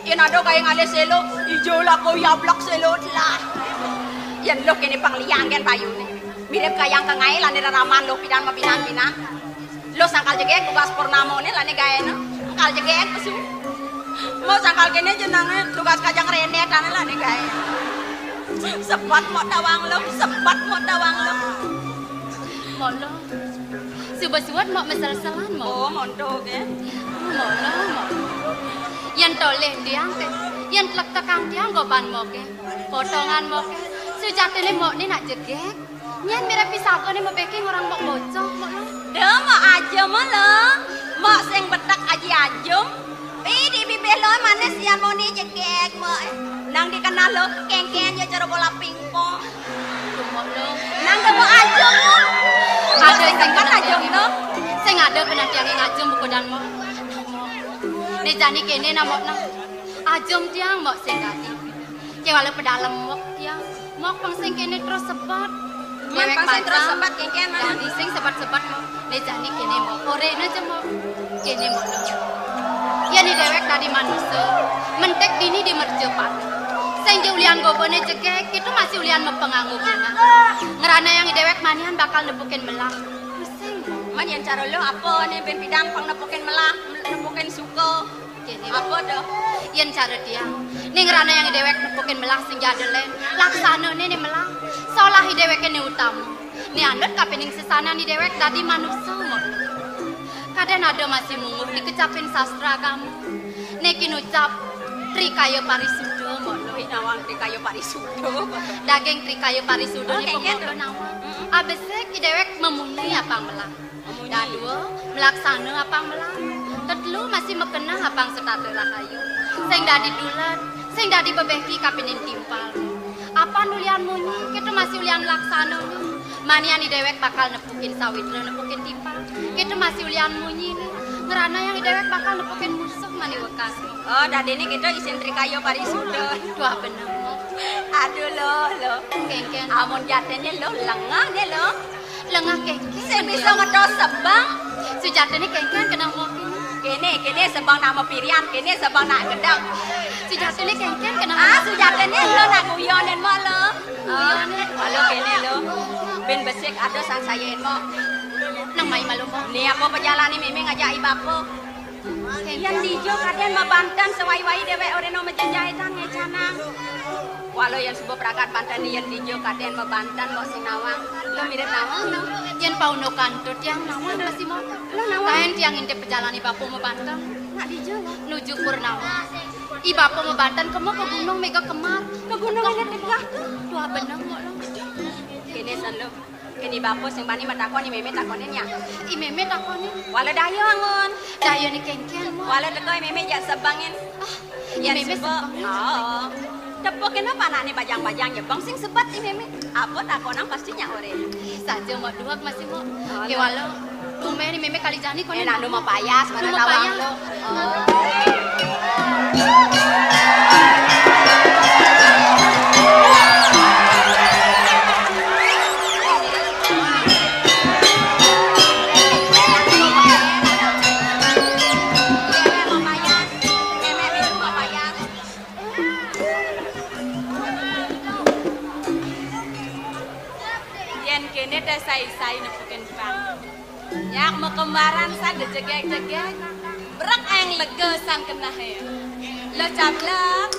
Yen ado kaya ngale selo ijo lah ko yablak selo lah. Yen lo kene pangliang kan payu ni. Mirip kayang kengai lan raman lo pidan mabinan-binan. Lo sangkal jegek tugas purnamo ni lan gaeno. Sangkal jegek pesu. Mau sangkal kene jenenge tugas kajang rene kan lan gaeno. Sebat mau tawang lo, sebat mau tawang lo. Mau lo. Subat-subat mau mesel-selan mau. Oh, montok ya. Mau lo mau. Yang toleh tiang ke. Yang telak tekang tiang goban mau ke. Potongan mau ke. Sejatine mau ni nak jegek. Nyen mira pisah ni mau baking orang mau bocok mau lo. Dah mau aja mau lo. Mau sing betak aji ajum. Di bibir lo mana sian mau ni jegek mau. Nang dikenal lo, keng-keng aja cara bola pingpong. Mau lo. Nang dah mau ajum lo. Ada sing kan ajum lo. Sing ada kena tiang ngajum buku dan mau. Ni jani kene na mau nang. Ajum tiang mau sing tadi. Kewala pedalem mau tiang. Mau pang sing kene terus sebat. Yang pang terus sebat keng-keng mana. Jadi sing sebat-sebat mau. Ni jani kene mau. Kore na je mau. Kene mau lo. Ya ni dewek tadi manusia. Mentek dini di merjepat. Sing ulian gobone jegek itu masih ulian mepenganggu bunga. Ngerana yang dewek manian bakal nepukin melang. Pusing. Man yang cara lo apa ni ben bidang pang nepukin melah, nepukin suko. Kene Apa dah? yang cara dia. Ning ngerana yang dewek nepukin melang sing jadelen. Laksana ni melang. Seolah dewek ni utama. Ni andut kapening sesana ni dewek tadi manusia mau. Kadang ada masih munguh dikecapin sastra kamu. Nekin ucap trikaya parisudo mau. Nawang trikayo parisudo. Daging trikayo parisudo ni pemodo nawang. Abesek dewek memuni apang melang. Dadua melaksana apang melang. Tetelu masih mekena apang setata rahayu. Sing dadi dulat, sing dadi bebeki kapinin timpal. Apa nulian munyi, kita masih ulian laksana ni. Manian dewek bakal nepukin sawitra, nepukin timpal. Kita masih ulian munyi ni. Ngerana yang dewek bakal nepukin musuh mani wekas. Oh, dadi ni kita isin trikayo parisudo. Dua bener. Aduh lo. Kengken. Amun jatene lo lengah ni lo. Lengah kengken. Sing bisa ngedos sebang. Sejatene kengken kena mokin. Kene sebang nama pirian, kene sebang nak gedang. Sejatene kengken kena Sejatene lo nak guyonen mo lo. Halo kene lo. Ben besik ada sang sayen mo. Nang mai malu mo. Ni apa perjalanan ni meme ngajak ibapo. Yang dijo kaden mabantan sewai-wai dewek oreno menjajahitan ngecanang. Walau yang sebuah perakat bantan ni yang dijo kaden mabantan mo sinawang. Lo mirip nawang lo. Yen pauno kantut yang nawang adalah si mo. Lo nawang. Kain tiang intip perjalanan ibapo mabantan. Nak dijo lo. Nuju Purnawa. Ibapo mabantan kemo ke gunung mega kemar. Ke gunung ini tegah tu. Dua bener mo lo. Kene san lo. Kene bapo sing bani matakon ni meme takonen nya. I meme takoni. Walau dayo angon. Dayo ni kengken mo. Walau teko meme jak sebangin. Ya meme sebang. Oh. Tepuk kenapa anak ni bajang-bajang ya bang sing sebat ni meme. Apa takonang pastinya ore. Saja mo dua masih mo. Ke walau tume ni meme kali jani koni. Enak nu mau payas mana Nu mau tawang payas. lo. Yen kene teh sai-sai nepukin pang. Yak mau kembaran san dejegek-jegek. Berak eng legesan kena he. Lo cablak.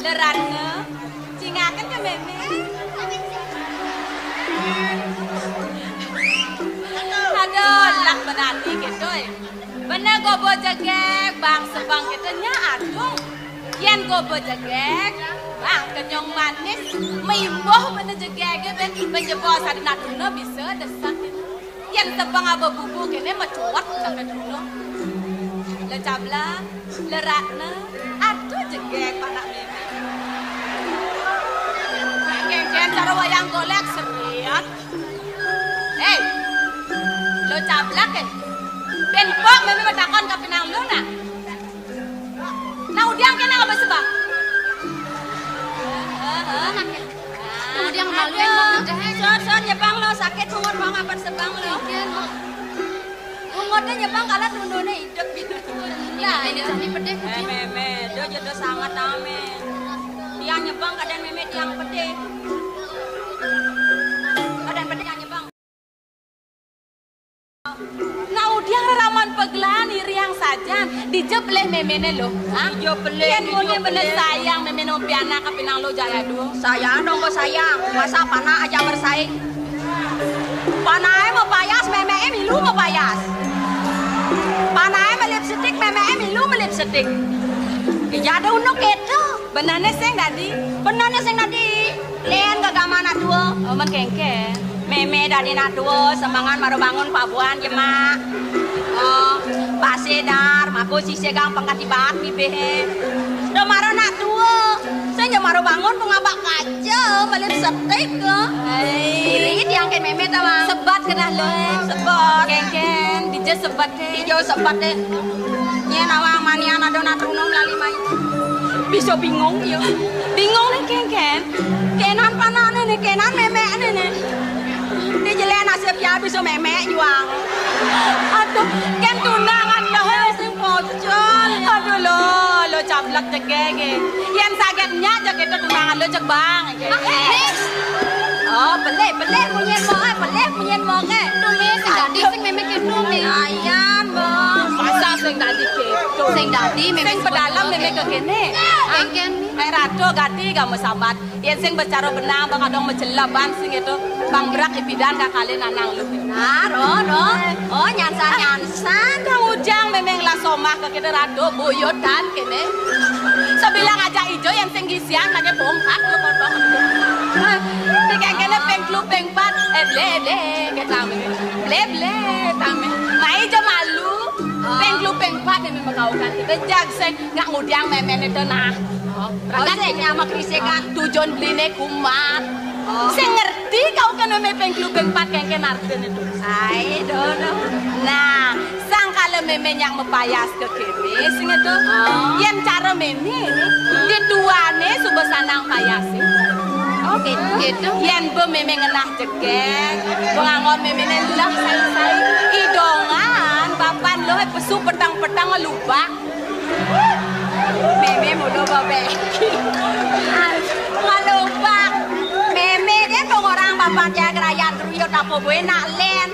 Le ratne. Cingakan ke meme. Aduh, lak benati gitu. Bener gobo jegek bang sebang kitanya adung. Yen gobo jegek bang kenyong manis meimboh bener jegek ben menjebol sadina tuna bisa desak. Yen tebang aba bubu kene mecuat sampai tuna. Le cabla, le ratna, aduh jegek panak meme. Kengken cara wayang golek seriat. Hey, lo cabla ke? Ben pok meme matakon ka pinang lu na. Nah udiang kena ka basebang. Udiang maluin mo udah. Son nyebang lo sakit hungot mau ngapan sebang lo. Hungotnya nyebang kalah tundone hidup. Nah, ini tadi pedih. Meme, do jodoh sangat ame. Tiang nyebang kadang meme tiang pedih. Kadang pedih yang nyebang. Nah udiang raman pegelani riang saja dijebleh memene lo. Dijebleh. Yen mone bener sayang memene piana ka pinang lo jaya do. Sayang dong kok sayang. Masa panah aja bersaing. Panahnya mau payas, meme milu mau payas. Panahnya mau lipstick, meme milu mau lipstick. Jadi unuk itu. Benarnya sing tadi. Benarnya sing tadi. Len gak mana dua. Oh men kengke. Meme dari nadua semangat baru bangun pabuan jemak. Oh, pasedar, maku sisi gang pengkatibat bibe. Do maro nak tua. Saya maro bangun pengabak kaca, balik setik ke. Irit yang ke meme tawa. Sebat kena lo. Sebat. Kengken, dije sebat deh. Dijo sebat deh. Nya nawang manian ada natrunom lali mai. Bisa bingung yo. Bingung nih kengken. Kenan panane nih, kenan meme nih. Dia jelek nasib ya bisa memek juang. Aduh, kan tunangan dah sing pocol. Aduh lo cablak jegek. Yang sakitnya jegek itu tunangan lo cek bang. Oh, pelek munyen mo ke. Tulis tadi sing memek itu nih. Ayan, Bang. Masa sing tadi keto. Sing tadi memek sing pedalam memek ke kene. Kengken. Rado gati kamu sahabat. Yang sing bicara benang bang kadang menjelaban sing itu bang berak ibidan dah kali nanang lu. Benar, oh nyansan. Kang ujang memang lah somah ke kita rado boyotan kene. Sebilang aja ijo yang sing gisian lagi bongkak lu potong. Dikeng kene pengklu pengpat ble kita ble tame. Mai jo malu. Pengklu pengpat yang memekaukan kita jagsek nggak ngudang memen itu nah. Rakan nyama krisekan tujuan beline kumat. Saya ngerti kau kan memepeng klub empat kengken arten itu. Ay, dono. Nah, sang kalau meme yang mepayas ke kene sing itu. Yang cara meme ini dituane subuh sanang payasi. Oh gitu. Yang be meme ngenah jegek, pengangon meme lah say idongan papan lo pesu petang-petang lupa. Meme mulu babe. Lupa. Meme dia dong orang papan jaga rakyat ruyut apa boleh nak len.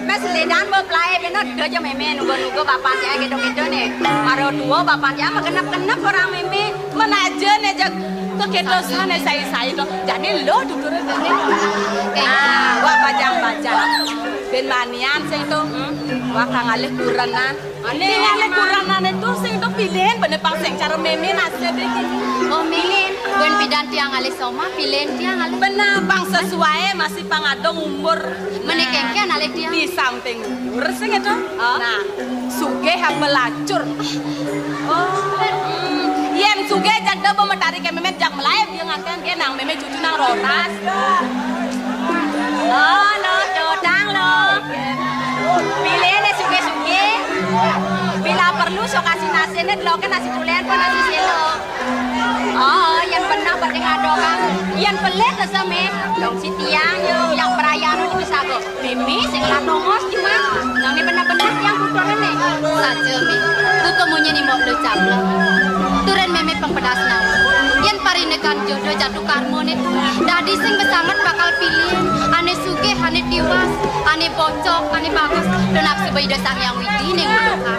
Mes ledan berpelai benar dia je meme nunggu papan jaga gitu nih. Maro dua papan jaga kenap orang meme menajen aja keketo sana saya itu. Jadi lo duduk begini. Wah bajang. Ben manian sing itu. Wah kangalih kuranan. Kangalih kuranan itu sing itu pilihan bener pang sing cara meme nasib iki. Oh milin, buen pidan tiang alis soma, pilen tiang alis. Bener pang sesuai masih pang adong umur. Menikengken alis tiang. Di samping umur sing itu. Nah, sugih pelacur. Yen sugih jagda pemetari ke meme jak melayap dia ngakan ke nang meme cucu nang rotas. Oh, lo dodang lo. Pilihnya suge-suge. Bila perlu so kasih nasi net lo kan nasi tulen pun nasi selo. Oh, yang benar berarti ngadokan. Yang pelet keseme dong si tiang yo yang perayaan ini bisa go. Mimi sing latongos cuma nang ni benar-benar yang butuh nih. Saja mi. Ku kemunya ni mau lo cabla. Turen meme pengpedas nang. Yang parinekan jodoh jatuh karmo nih. Dadi sing besangat bakal pilih ane tiwas, ane bocok, ane bagus, dan nafsu bayi dasar yang widi ning udokan.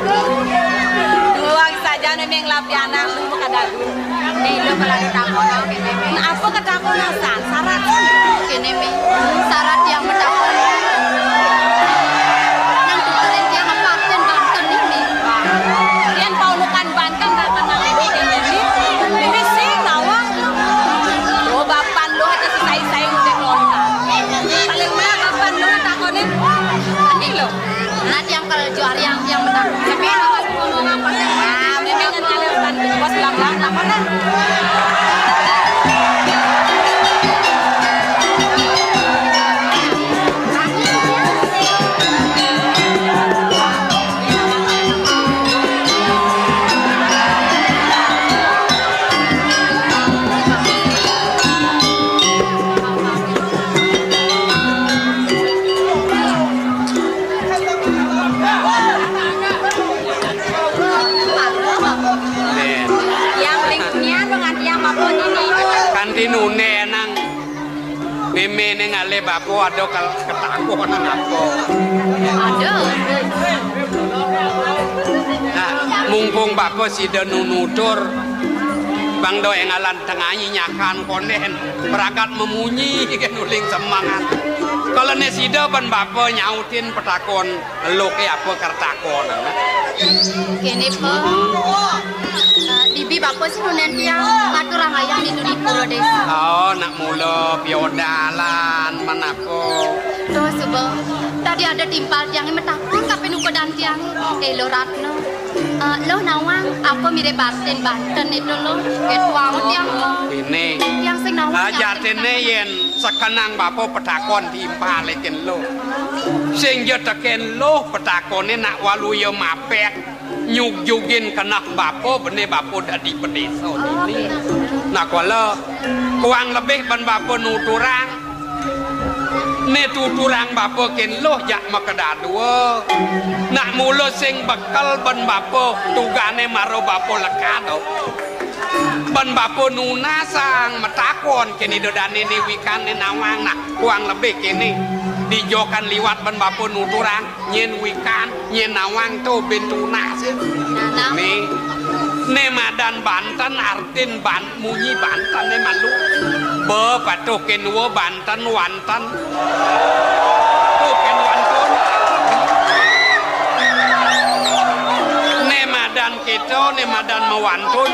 Luang saja nemeng lapiana lu kadadu. Nih lo pelani takon kene. Apa ketakon san? Syarat Kene me, syarat yang mentakon. Nang tulen dia ngapaten Banten ini. Dian paulukan Banten tak tenang lagi kene. Ini sih nawang. Lo bapan lo aja selesai udah lontar. Paling mana bapan lo takonin? Ani lo. Nanti yang kalau juara yang mentakon. Tapi ngomong apa sih? Ah, memang kalau Banten bos lang-lang takonan. Nune nang meme ngale bako ada ketakutan aku. Ada. Nah, mumpung bako si nunutur bang do yang alan tengah nyakan konen berangkat memunyi kan uling semangat. Kalau nesida ban bako nyautin petakon lo ke apa kertakon. Kene po. Dibi bapak sih nanti yang ngatur ayah itu di Puro Desa. Oh, nak mula biodalan manako. Tuh subuh. Tadi ada timpal tiang metakun kape nuko dan tiang. Lo Ratno. Lo nawang apa mirip Banten itu lo. Ketua tiang lo. Ini. Yang sing nawang. Jatine yen sekenang bapak petakon timpal leken lo. Sing jeteken lo petakone nak walu yo mapek. Nyug-jugin kena bapo bene bapo dadi pedesa ini. Nah kalau uang lebih ban bapo nuturang ne tuturang bapo ken loh jak makedadua. Nak mulo sing bekal ban bapo tugane maro bapo lekado. Ban bapo nunasang metakon kene dodane ne wikane nawang nak uang lebih kene dijokan liwat ban bapo nuturang nyen wikan nyen nawang to bentuna sih. Nih ne madan Banten artin munyi Banten ne malu be patuken wo Banten wanten tuken wantun ne madan kita ne madan mewantun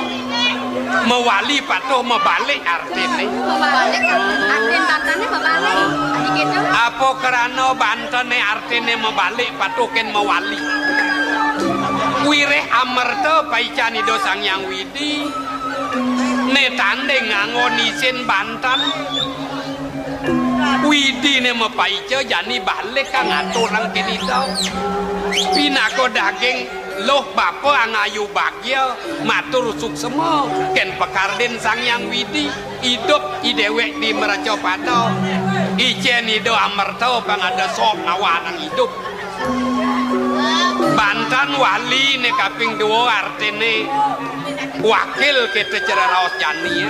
mewali patuh mebalik artin nih Mebalik artin Banten ne mebalik adik kita. Apa kerana Banten ne artine mebalik patuken mewali. Wireh amerta paicani dosang yang widi ne tandeng ngangoni sen Banten widi ne mepaice jani balik kang aturang kenito pinako daging loh bapo angayu bagya matur suksema ken pekarden sang yang widi hidup idewek di meraca pato icen ido amerta pangada sok ngawanang hidup Banten wali ne kaping 2 artine wakil kita ceraraos jani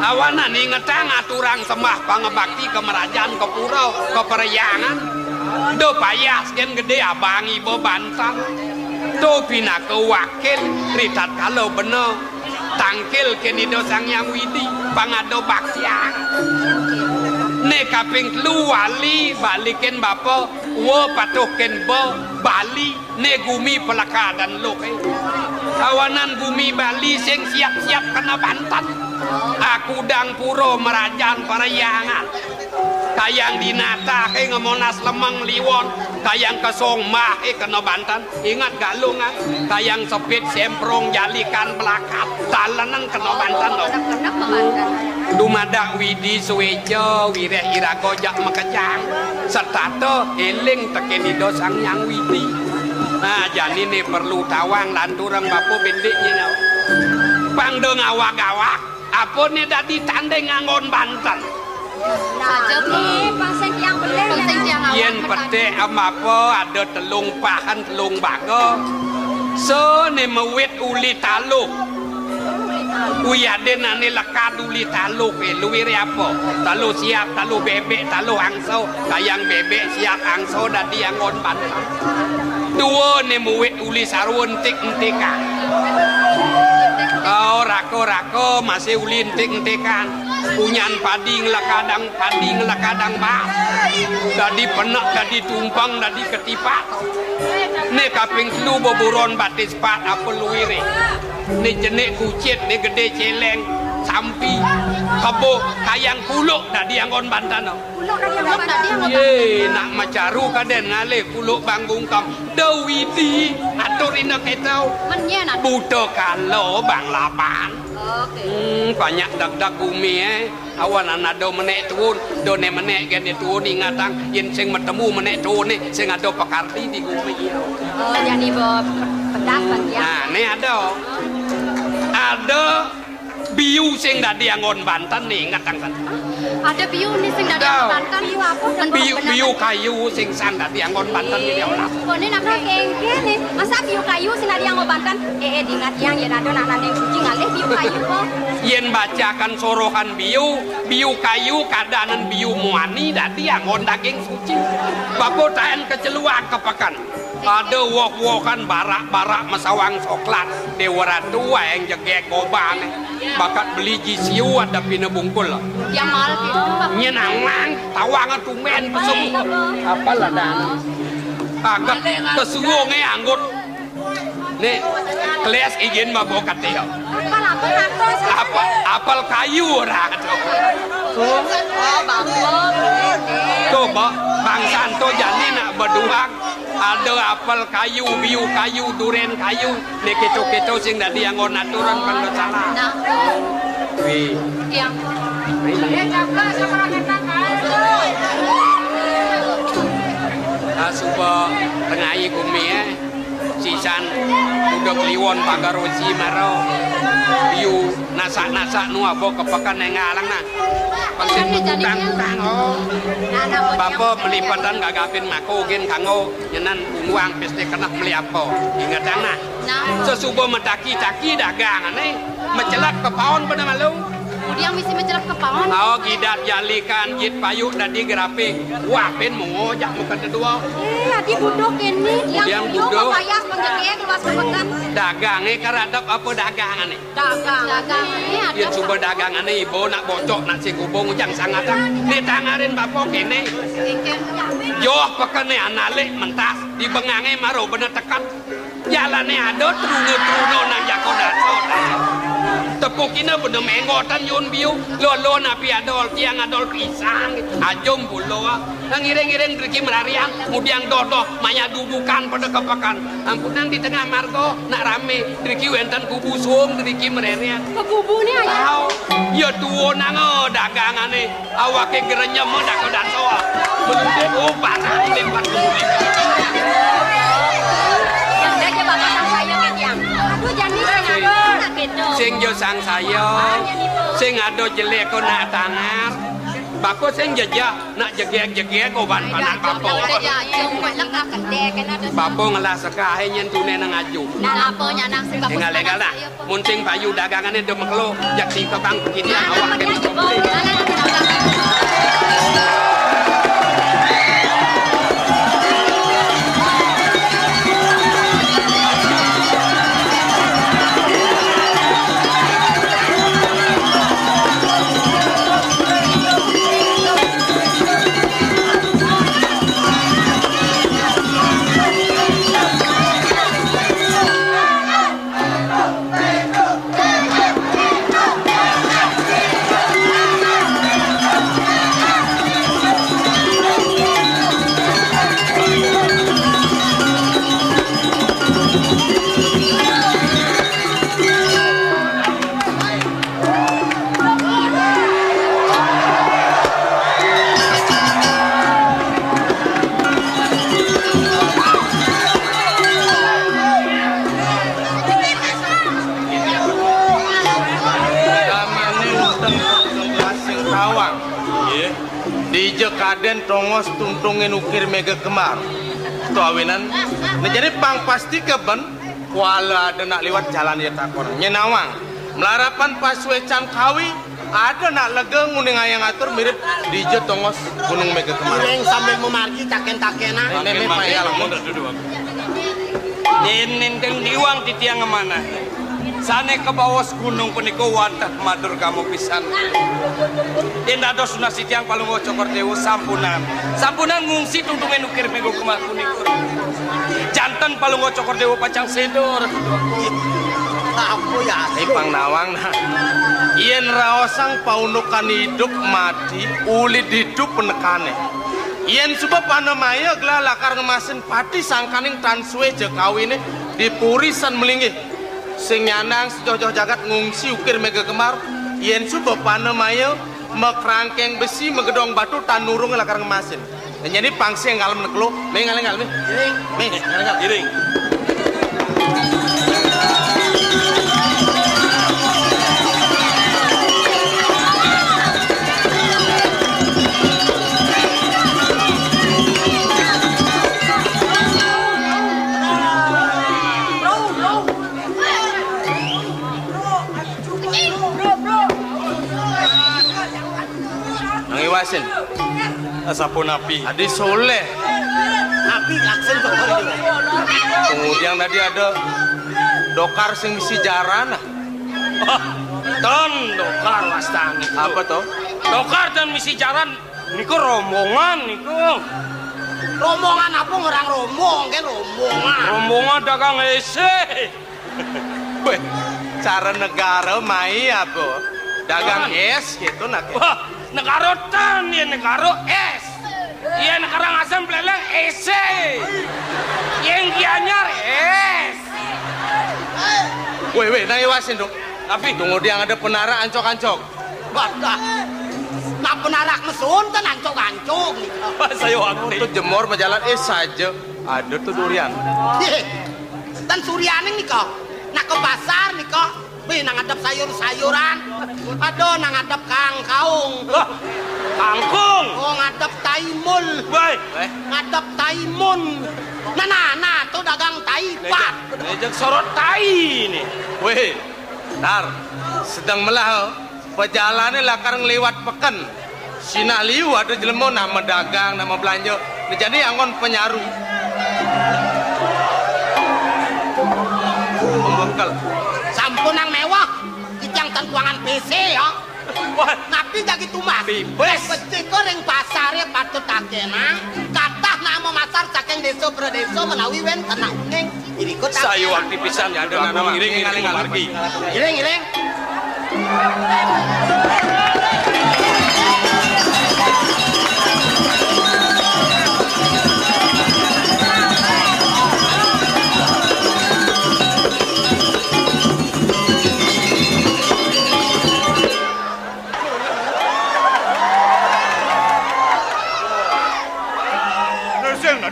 awana ni ngetang aturang sembah pangebakti kemerajaan ke pura ke peryangan do payas gen gede abang ibu Banten do pina ke wakil ritat kalau bener tangkil kenido sang yang widi pangado baktiang ne kaping 3 wali balikin bapo wo patuhken bo Bali ne gumi pelaka dan loke kawanan gumi Bali sing siap-siap kena Banten aku dang puro merajaan parayangan kayang dinata ke ngemonas lemeng liwon kayang kesong mah kena Banten ingat galungan kayang sepit semprong jalikan belakat talenan kena Banten loh dumadak widi suwejo wireh irago jak mekejang serta eling tekeni dosang yang widi nah jani ne perlu tawang lanturang bapo bendeknya pangdo ngawak-awak apa ne dadi tandeng ngangon Banten saja pasien yang bener yen pete apa ada telung pahan telung bago so ne mewit uli taluh Uyaden ane lakaduli talu ke luwire apa? Talu siap, talu bebek, talu angso, kayang bebek siap angso dadi angon bantang. Dua ne muwit uli sarun entik-entikan. Oh rako masih uli entik-entikan. Punyan padi ngelakadang bas. Dadi penak, dadi tumpang, dadi ketipak. Ne kaping telu boburon batis pat apa luwire. Ne jenek kucit, ne gede celeng, sampi, kebo, kayang puluk dadi angon bantan. Puluk dadi angon. Ye, nak macaru kaden ngale puluk banggung kam. Dawidi aturina ketau. Menyen Budo kalau bang lapan. Oke. Banyak dak-dak bumi awan anado menek turun, done menek gene turun ingatang yen sing metemu menek turun sing ado pekarti di bumi. Oh, jadi pendapat ya. Nah, ne ada biu sing dadi angon Banten nih ngatang kan. Ada biu nih sing dadi angon Banten. Biu apa? Biu kayu sing sang dadi angon Banten di olah. Kone nak kengke nih. Masa biu kayu sing dadi angon Banten? Dingat yang yen ado nak nandeng suci ngalih biu kayu kok. Yen bacakan sorohan biu kayu kadanan biu muani dadi angon daging suci. Bapo taen keceluak kepakan. Ada wok-wokan barak-barak masawang coklat Dewa Ratu yang jegek gobang bakat beli jisiu ada pina bungkul Yang mal gitu nyenangan tawang tumen pesem apalah dan agak kesuwonge anggut nih keles izin mah bokat teh apal kayu ora coba Bang Santo jadi nak berdua ada apel kayu, biu kayu, duren kayu, ne keco-keco sing dadi angon aturan pando salah. Nah. Wih. Yang. Asuba tengahi kumi sisan udah kliwon pagarosi maro biu nasak-nasak nu abo kepekan yang ngalang nah pangsin utang-utang oh bapak melipatan gagapin mako gen kango nyenan uang peste kena beli apa ingat nah sesubuh metaki-taki dagangan mencelak ke paon pada malu dia mesti mencelak ke paon oh gidat jalikan jit payu dadi grafik wah pen mengojak muka kedua adi budok ini yang budok payah penjegek luas kepekan dagangnya karadap apa dagangan nih dagangannya dia coba dagangan nih ibu nak bocok nak si kubung ujang sangat nih tangarin bapak ini joh pekan nih analik mentas di bengangnya maru bener tekan jalannya ada trungu nang jakodato tepukina bener mengotan yun biu lo napi adol tiang adol pisang ajom buloa ngiring-ngiring driki merarian mudiang dodo maya dudukan pada kepekan ampunan di tengah margo nak rame driki wenten kubu sum driki merarian kubu ni aja ya tuwo nang dagangane awake gerenyem jakodato belum deh obat lepas kemudian sing jo sang sayang sing ado jelek ko nak tangan bako sing jejak nak jegek oban panak bapo bapo ngelas sekahe nyentune nang aju nang apa nyanang sing bapo legal dah mun sing payu dagangane do meklo jak sing kebang begini awak kene kaden tongos tuntungin ukir mega kemar tu awinan nah jadi pang pasti keben wala ada nak lewat jalan ya takon nyenawang melarapan pas wecan kawi ada nak legeng nguning ayang atur mirip DJ Tongos Gunung Mega kemarin. Ireng sambil memargi taken-takena. Meme payal mundur duduk. Nen teng diwang di tiang mana? Sane ke bawah gunung puniko wantah matur kamu pisan. Den dados nasi tiang paling go cokor dewo sampunan. Sampunan ngungsi tungtungen ukir mego kemah puniko. Jantan paling go cokor dewo pacang sedor. Apa ya? Pang nawang nah. Ien raosang paunukan hidup mati ulit hidup penekane. Ien suba panamaya gelah lakar ngemasin pati sangkaning tansue jekawine dipurisan melingih. Sing nyanang sejoh-joh jagat ngungsi ukir mega kemar. Ien suba panamaya mekrangkeng besi megedong batu tanurung lakar ngemasin. Dan jadi pangsi yang kalem neklo, mengal-ngal me. Iring, me, ngal-ngal. Iring. Nangiwasin. Asapun api. Adi soleh. Api laksen cokor itu. Kemudian tadi ada dokar sing misi jarana. Ton dokar wastani. Apa toh? Dokar dan misi jaran niku rombongan niku. Rombongan apa ngerang rombong kan rombongan. Rombongan dagang ese. Weh, cara negara mai apa? Dagang es gitu nak. Wah, negara tan ya negara es. Iya negara ngasem peleleng ese. Yang gianyar es. Weh, nangiwasin dong. Tapi tunggu dia ada penara ancok-ancok. Badak. Nak penarak mesun kan ancok-ancok. Saya waktu Untuk jemur berjalan saja ada tuh durian. Dan Suryaning nih kok. Nak ke pasar nih kok. Be nang ngadep sayur-sayuran. Aduh nang ngadep kangkaung. kangkung. Oh ngadep taimul. Baik. Ngadep taimun. Nah tuh dagang taipat. Ejek sorot tai nih. Weh, tar sedang melah perjalanan lakar ngelewat pekan. Sina liu ada jelemo nama dagang, nama belanja. Jadi angon penyaru. Pembekal. Sampun nang mewah. Kijang tan kuangan PC ya. Wah, Ngapi jadi tumas. Bebas. Beciko ring pasare patut takena. Katah nama masar saking desa berdesa menawi wen kena uning. Irikut saya waktu pisan ya ada nama iring margi. Iring.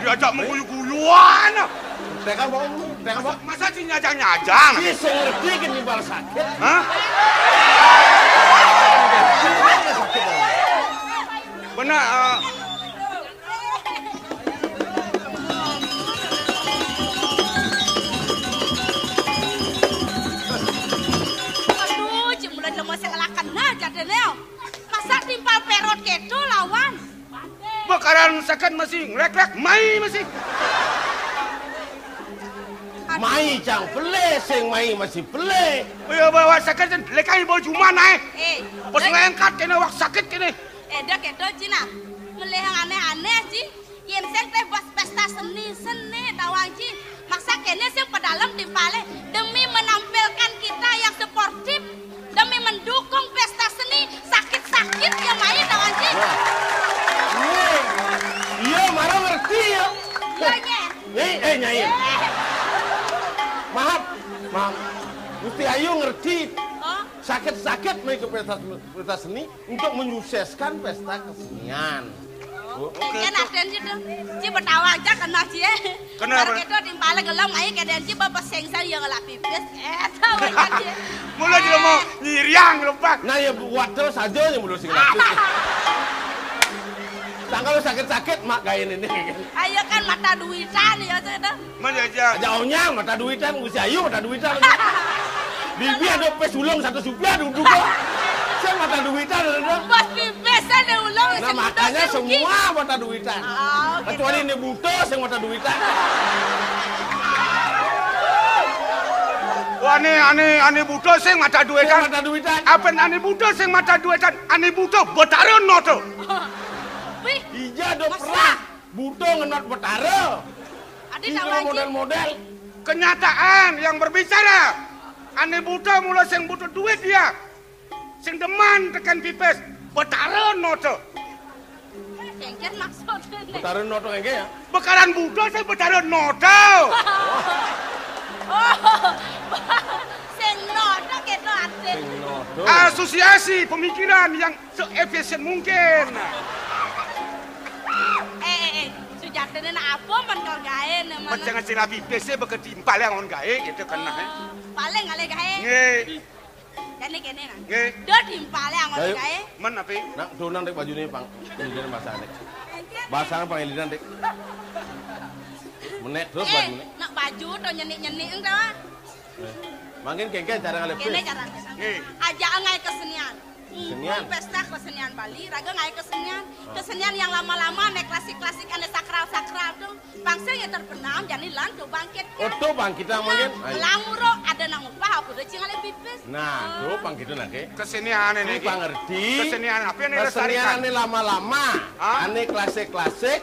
Diajak menguyu-guyuan. Mereka mau. Masa sih nyajang-nyajang? Iya, saya ngerti kan nimbal sakit. Hah? Benar. Aduh, cimulan lemes yang ngelakan aja deh, Neo. Masa timpal perot kedo lawan? Bakaran second masih ngerek-rek, mai masih. Mai cang pele, sing mai masih pele. Ya bawa second kan lekai bawa cuma naik. Pas Dek. ngangkat kena wak sakit kene. Dek kedo Cina. Melehang aneh-aneh Ci. Yen sing teh buat pesta seni dawang Ci. Maksa kene sing pedalam timpale demi menampilkan kita yang sportif, demi mendukung pesta seni sakit-sakit yang main dawang Ci. Iya, marah ngerti ya. Iya, Nyai. Maaf. Gusti Ayu ngerti. Oh, Sakit-sakit main ke pesta seni untuk menyukseskan pesta kesenian. kan aden Ci. Ci betawa aja kena Ci. Kenapa? Karena kedo timpale gelam ai keden Ci bapak sengsang yang ngelak pipis. Tahu kan Ci. Mula dia mau nyiriang lupa. Nah ya buat terus saja yang belum sih. Kalau sakit-sakit mak gaya ini. Ayo kan mata duitan ya Ci. Mana aja. Jauhnya mata duitan, Gusti Ayu mata duitan. Bibi ada pesulung satu supiah duduk kok. Saya mata duitan ada. Bos pipis ada ulang. Nah makanya semua mata duitan. Kecuali ini butuh saya mata duitan. Wah ane butuh sing mata duitan. Mata duitan. Apa ane butuh sing mata duitan? Ane butuh betaron noto. Wih. Iya do perah. Butuh ngenot betara. Ada Ini lagi. model-model. Kenyataan yang berbicara. Ane butuh mula sing butuh duit dia. Sing deman tekan pipes. Betaron noto. Kengker maksudnya. Betara noto engke ya. Bekaran butuh saya betaron noto. Oh, sing noto keto ate. Asosiasi pemikiran yang seefisien mungkin. Sujatene nak apa man kau gawe ne man. Jangan sila pipes beketimpal yang on gawe gitu kan nah. Paling ngale gawe. Nggih. Kene nah. Nggih. Do timpal yang on gawe. Men apa? Nak turunan dek baju ni pang. Ini bahasa dek. Bahasa pangilinan dek. Menek terus baju ni. Nak baju to nyenik-nyenik entah. Mungkin kengke cara ngalep. Kene cara. Ajak ngai kesenian. Kesenian? Pesta kesenian Bali, raga ngai kesenian. Kesenian yang lama-lama nek klasik-klasik ane sakral-sakral tuh. Bangsa yang terpenam jadi lan tuh bangkit. Oto bangkitan mungkin. Languro ada nang upah aku udah cingale pipis. Nah, tuh bangkitan nake. Kesenian ini. Pangerti. Kesenian apa yang Kesenian ane lama-lama. Ah? Ane klasik-klasik.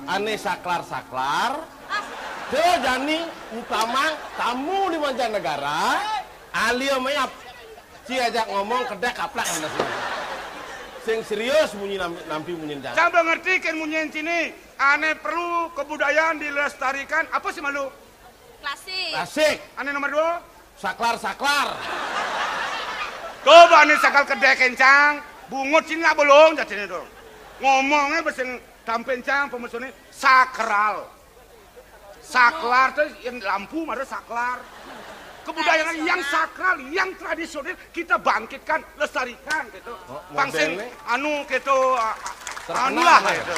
Ane saklar-saklar. Tuh jani utama tamu di mancanegara. Alia mayap. Si ajak ngomong kedek kaplak anda semua. Sing serius bunyi nampi bunyi jangan. Saya mengerti kan munyin sini. Ane perlu kebudayaan dilestarikan. Apa sih malu? Klasik. Klasik. Ane nomor 2? Saklar-saklar. Coba ane sakal kedek kencang. Bungut sini lah belum jadinya dong. Ngomongnya besen tampencang pemesunnya sakral. Saklar tuh yang lampu ada saklar. Kebudayaan yang sakral, yang tradisional kita bangkitkan, lestarikan gitu. Pangsing anu gitu anu lah gitu.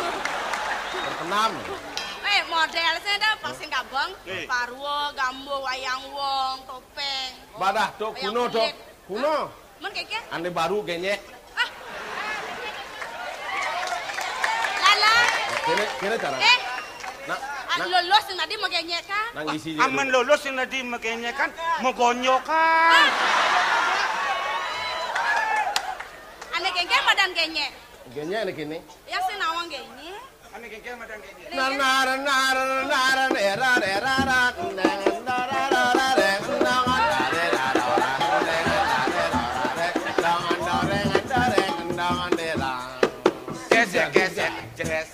Terkenam. Model saya dah pangsing gabang, parwo, gambo, wayang wong, topeng. Badah tuh kuno tuh. Kuno. Men keke? Ane baru genyek. Lala. Kene cara. Lolos yang tadi mau genyekan. Aman lolos yang tadi mau genyekan, mau gonyokan. Ane gengge madan genyek. Genyek ane kene. Yang si nawang genyek. Ane gengge madan genyek. Gesek jeres.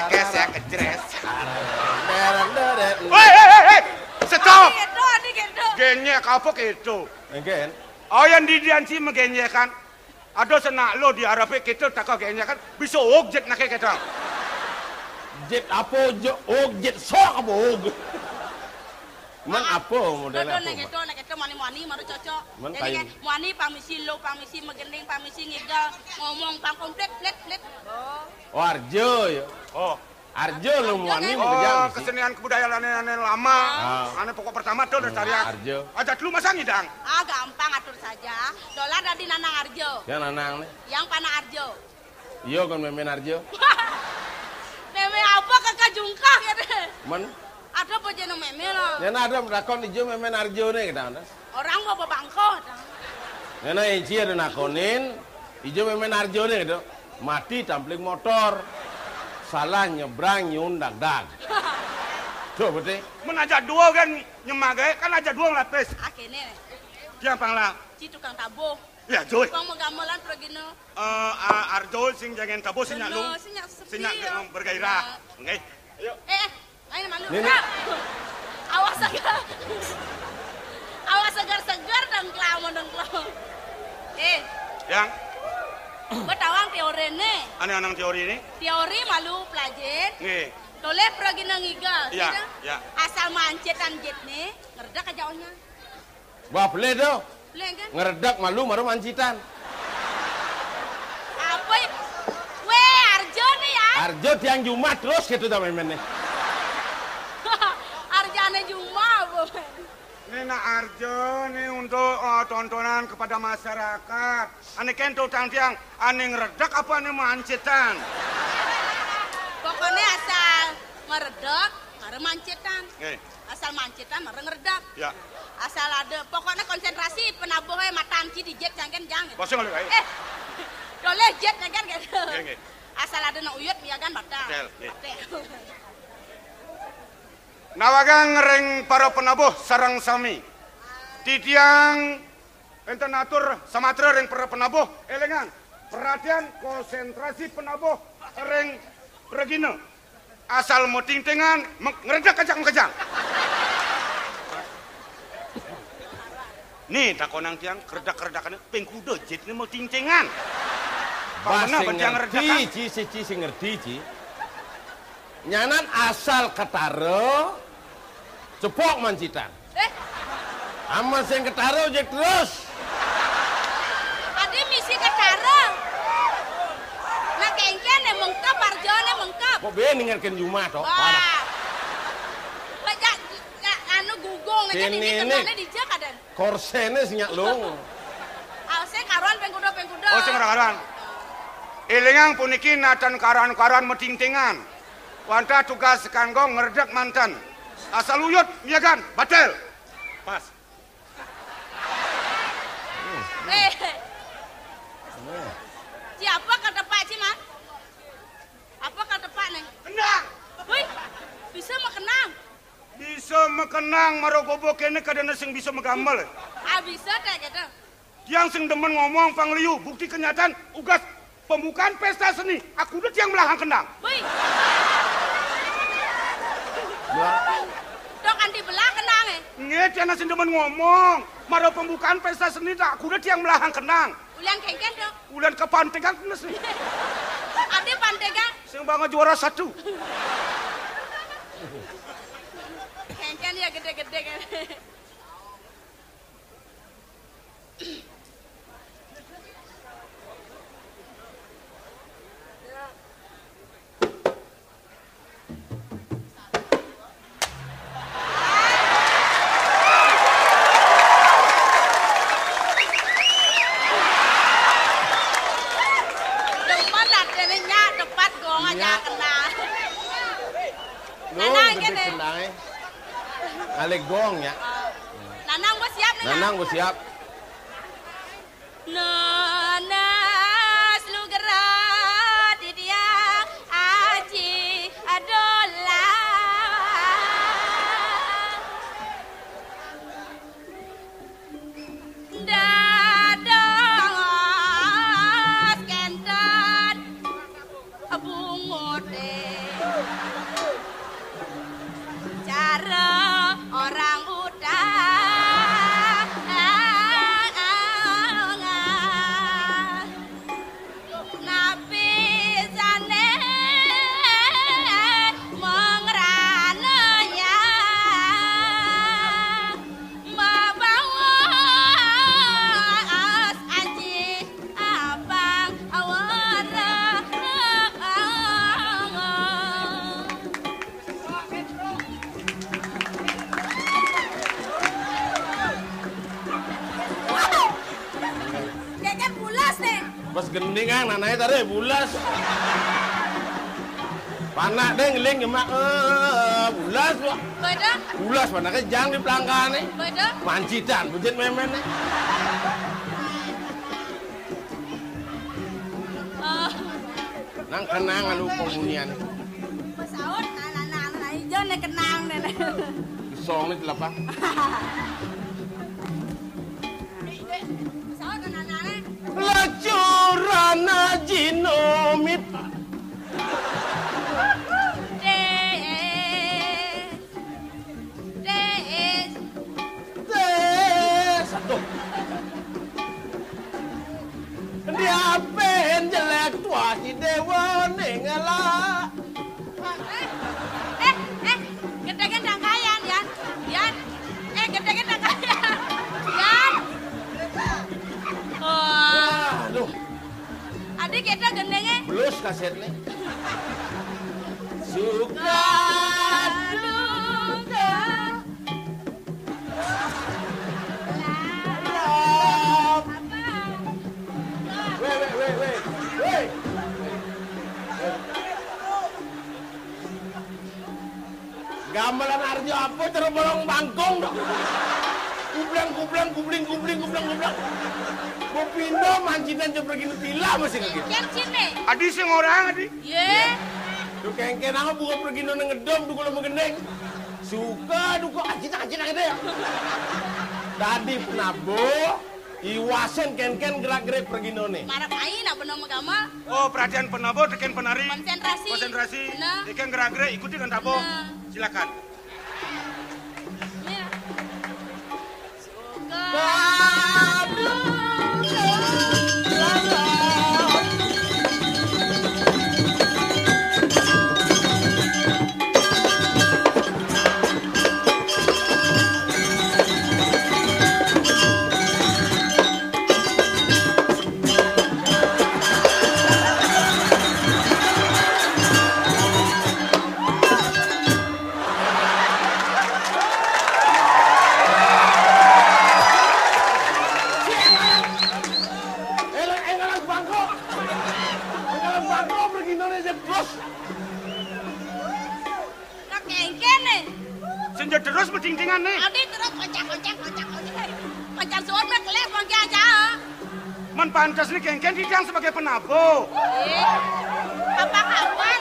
Gesek jeres. Hei, stop. Genyek apa gitu? Engken. Oh yang di dianci mengenyekan. Ada senak lo di Arab kita tak kau genyekan bisa objek nak kita. Jet apa jet sok apa Man apa modelnya apa? Nak kita mani maru cocok. Man Jadi kan mani pamisi lo, pamisi megending, pamisi ngidal, ngomong pang komplit plet. Oh Arjo ya. Oh. Arjo lo mani mau Oh, kesenian kebudayaan ane lama. Ane pokok pertama tuh lestarian. Arjo. Ajak lu masa ngidang. Gampang atur saja. Dolar dari Nanang Arjo. Yang Nanang nih. Yang Pana Arjo. Iya kan memen Arjo. Meme apa kakak jungkah ya deh. Man. Ada apa jenuh meme lah. Yang ada nakon ijo memen Arjo nih kita anda. Orang mau bangkot. Yang inci ada nakonin ijo memen Arjo nih gitu. Mati tampling motor. Salah nyebrang nyundak dag. Coba betul. Menajak dua kan nyemagai kan aja dua lapis. Akhirnya. Dia panglah. Si tukang tabuh. Ya Joy. Tukang menggamelan pergino. Arjo sing jangan tabuh sinyak lu. Sinyak bergairah. Nggih. Ayo. Ayo malu. Ini. Awas segar. Awas segar dengklau. Yang Betawang teori nih. aneh-aneh teori ini. Teori malu pelajar. Nggih. Toleh pergi nengiga. Iya, iya. Asal mancetan jet nih, ngerdak aja ohnya. Wah, boleh dong. Boleh kan? Ngeredak malu maru mancitan. Apa ya? Weh, Arjo nih ya. Arjo tiang Jumat terus gitu dah main-mainnya. Arjane Juma, Bu. Ini nak Arjo nih untuk tontonan kepada masyarakat. Ane kento tiang ane ngeredak apa ane mancitan? Pokoknya asal ngeredak, mare mancetan. Oke. Asal mancetan, mare ngeredak. Ya. Asal ada, pokoknya konsentrasi penabuhnya matanci di jet jangan. Bosnya nggak kayak. Boleh jet jangan gitu. Oke. Asal ada nak uyut biarkan batang. Betul. Nawagang ngereng para penabuh sarang sami. Titiang enten atur samatra reng para penabuh elengan. Perhatian konsentrasi penabuh reng regina. Asal mau ting-tingan ngeredak kejang-kejang. Nih takonang tiang kerdak-kerdakan pengkuda jetnya mau ting-tingan. Bahasa ngerti, Ci ngerti, Ci. Nyanan asal ketaro, cepok mancitan. Aman sing ketaro jek terus. Adi misi ketara. Nah kengken mengkap, Arjone mengkap. Kok be ningerkeun Jumat toh? Wah. Baca anu gugong aja ini kemana dijak adan. Korsene sinyak lung. Ause karuan pengkuda. Oh sing karuan. Ilingang puniki natan karan-karan meting-tingan. Wanta tugas kanggo ngeredak mantan. Asal uyut miagan batal. Pas. Siapa kata Pak Ciman? Apa kata Pak nih? Kenang. Wih, bisa makenang. Bisa mekenang marogobo kene kadana sing bisa megamel. Bisa tak gitu. Yang sing demen ngomong pangliu, bukti kenyataan ugas pembukaan pesta seni. Aku udah yang melahang kendang. Wih. Dok anti belah kenang Nget yang sing demen ngomong, maro pembukaan pesta seni tak aku udah yang melahang kendang. Ulian kengken dok. Ulian ke Pantegang kenes nih. Ade Pantegang. Sing bangga juara 1. Kengken ya gede-gede kan. Ale gong ya. Nanang gue siap nih. Nanang gue siap. Nanas lu gerak di dia aji adola. Dados kentan bungote. Cara orang utang nabi zane mengrananya membawa anji abang awara. Pas gending kan nananya tadi bulas. Panak deh ngeling gemak bulas wah. Beda. Bulas panaknya jang di pelanggan nih. Beda. Mancitan bujet memen nih. Nang kenang alu komunian. Pesaut anak-anak hijau nih kenang nih. Song nih telapa. Pesaut anak-anak. Lacurana jinomit. Satu. Dia pen jelek tua si dewa nengala. Adi kita gendengnya. Blues kasetnya. Suka duka. Weh. Gamelan Arjo apa terbolong bangkong dong. Kubling. Bopindo mancitan je pergi nutila masih kaget. Yang sini. Adi sing orang adi. Ye. Tuh kengken aku bukan pergi nuna ngedom tuh kalau mengendeng. Suka duka ancin gede ya. Tadi penabo iwasen ken gerak-gerak pergi none. Marap aing nak benar magama. Oh, perhatian penabo teken penari. Konsentrasi. Teken gerak-gerak ikuti kan tabo. Silakan. Ya. Suka Senja terus beding-dingan nih. Adi terus kocak. Macam suara nak kelep bangga aja. Man pantas nih kengken didang sebagai penabo. Apa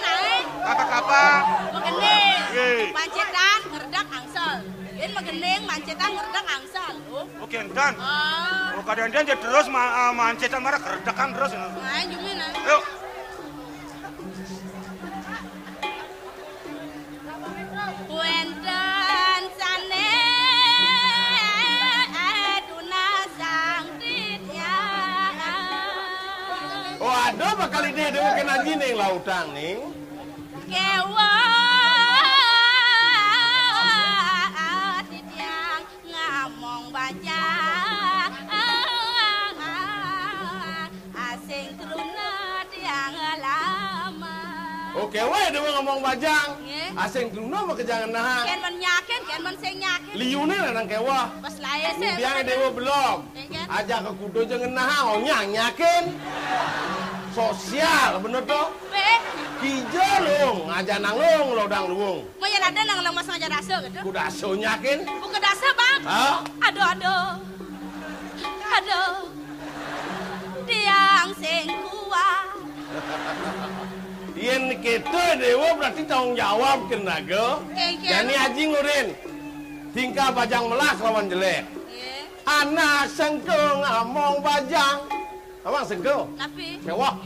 naik? Apa? Mengening. Mancetan ngerdak angsal. Ini mengening mancetan ngerdak angsal. Oh kengken. Oh kadang-kadang dia terus mancetan marah kerdakan terus. Nah, gimana? Yuk. Wenten sane aduna sang ditya. Waduh bakal ini dewe kena jining lautang nih. Kewa ditya ngamong baca asing truna tiang lama. Oke, weh dewe ngomong bajang. Asing kuno mah kejangan nah. Ken men nyakin, ken men sing nyakin. Liune nang kewah. Pas lae sih. Biang dewe belum. Aja ke kudo jangan nah onyang nyakin. Sosial bener toh? Weh. Kijo lung, aja nanglung lodang luung. Mau yang ada nang mas aja rasa gitu. Kuda so nyakin. Bukan dasa bang. Hah? Aduh. Tiang sing kuat. Yen kita dewa berarti tanggung jawab kenaga. Jadi haji ngurin. Tingkah bajang melak lawan jelek. Anak sengko ngomong bajang. Abang sengko? Tapi? Mewah.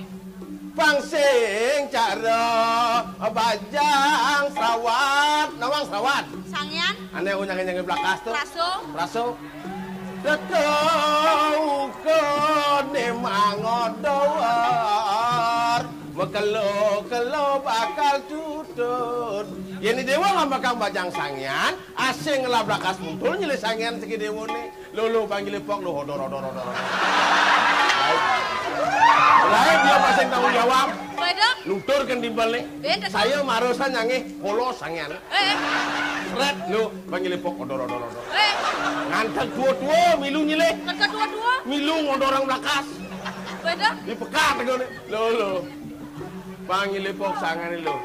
Pangsing cara bajang serawat. Nawang serawat. Sangyan? Ane unyang-unyang belakas tuh. Raso. Tetau ke nemangodowar. Mekelo bakal tutut. Ini dewa nggak bakal bajang sangyan. Asing ngelabrakas muncul nyele sangyan segi dewa nih. Lo panggil pok lo hodor. Lain dia pasang tanggung jawab. Beda? Lutur kan dibalik. Saya marusan nyanyi polos sangyan. Red lo panggil pok hodor. Ngantek dua milu nyele. Ngantek dua? Milu ngodorang belakas. Beda? Dipekat gue nih. Lo. Panggil pok sangan lo.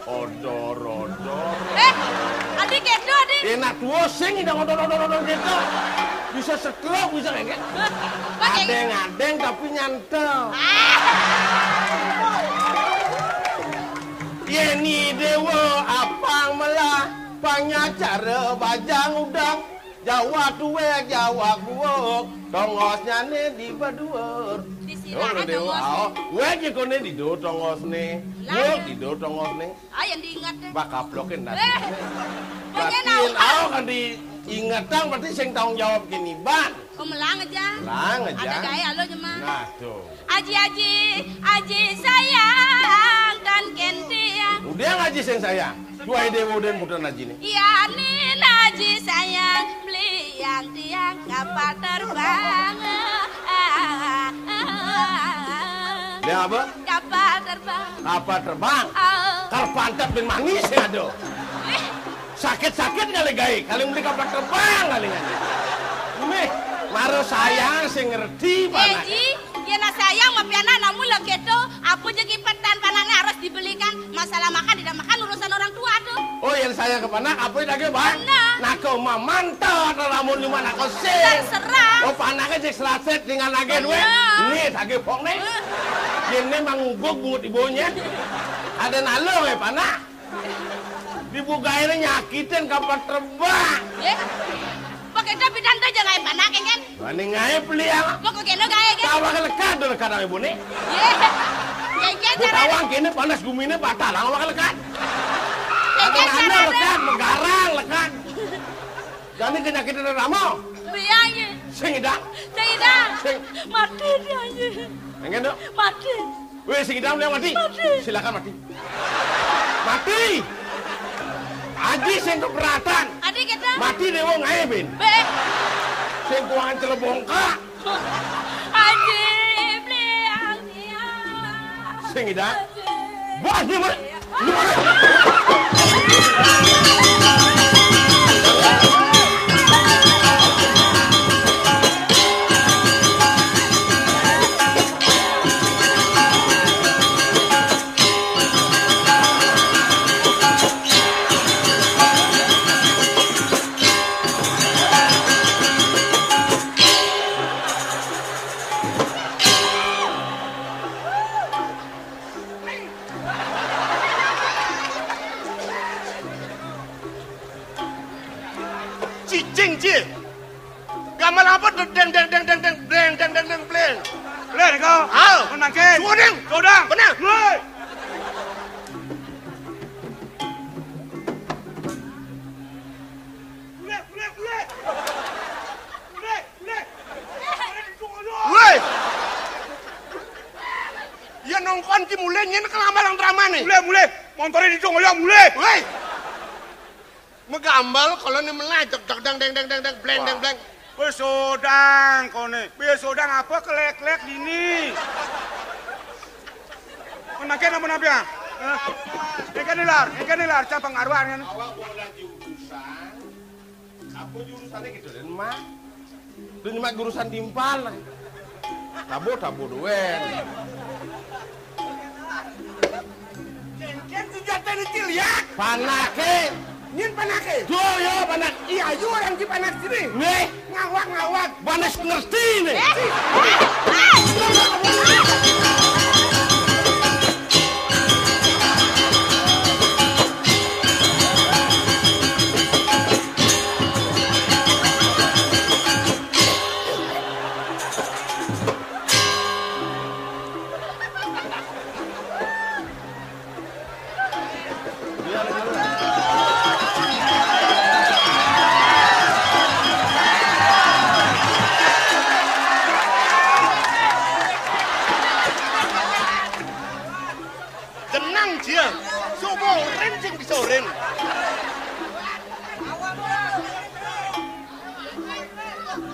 Odor. Adik kedo adik. Enak tua sing idang odor gitu. Bisa setruk bisa kayak gitu. Adeng tapi nyantel. Ini dewa apang melah panyacara bajang udang. Jawa tuwek, Jawa buok. Tongosnya nih di baduer. Disirahan tongos. Wek ya kone di do tongos nih. Wek di do tongos nih. Yang diingat deh. Bakal blokin dah. Bagian kan diingatan berarti sing tanggung jawab gini ban. Melang aja. Ada gaya lo cuma. Nah tuh. Aji sayang dan kentian. Udah ngaji sing sayang. Dua dewa udah putra naji nih. Iya nih naji sayang beli yang tiang kapal terbang. Dia apa? Kapal terbang. Kapal terbang? Karpantap dan manis ya aduh. Sakit-sakit kali gai, kali beli kapal terbang kali ngani. Ini, maro sayang sing ngerti panak. Ji, ya sayang mapiana namun lo gitu, aku jadi petan panaknya harus dibelikan. Masalah makan tidak makan urusan orang tua tuh. Oh yang sayang ke panak, apa lagi bang? Nah kau mah mantap, ramun lima nak kau sih. Terserah. Oh panaknya jadi selaset dengan agen we. Nih, lagi pok nih. Ini mangguk buat ibunya. Ada nalo ya panak. Dibuka ini nyakitin kapal terbang. Pakai tapi tante jangan panak kan? Wani ngaye peliang. Mau ke kene gaya kan? Tawa ke lekat dulu kadang ibu nih. Tawang kini panas gumine batal, lang bakal lekat. Ada nano lekat, megarang lekat. Jadi kenyakitin ramo. Biangnya. Sing idang. Mati dia aja. Pengen dong? Mati. Wih, sing idang yang mati. Silakan mati. Mati. Aji sing keberatan. Adik kita. Mati deh wong ae bin. Sing kuangan celebongka. Aji beliang dia. Sing idang. Bos ni mana? Gamal apa deng pleng. Pleng kau. Menang ke. Suodeng. Sodang. Benar. Mulai. Woi. Ya nongkon ki mulai nyen kelamalang drama nih. Mulai. Montore di Jongoyo mulai. Woi. Megambal kalau ni melajak dang bleng. Besodang kone. Besodang apa kelek-kelek dini. Menangkan apa nabiang? Ikan nilar, cabang arwah kan. Awak boleh jurusan. Apa jurusannya gitu dan mah? Itu cuma jurusan timpal. Tabo duen. Kan senjata ini ciliak. Panake. Nyen panake. Yo panak. Iya yo orang di panak sini. Nih, ngawak. panas ngerti nih.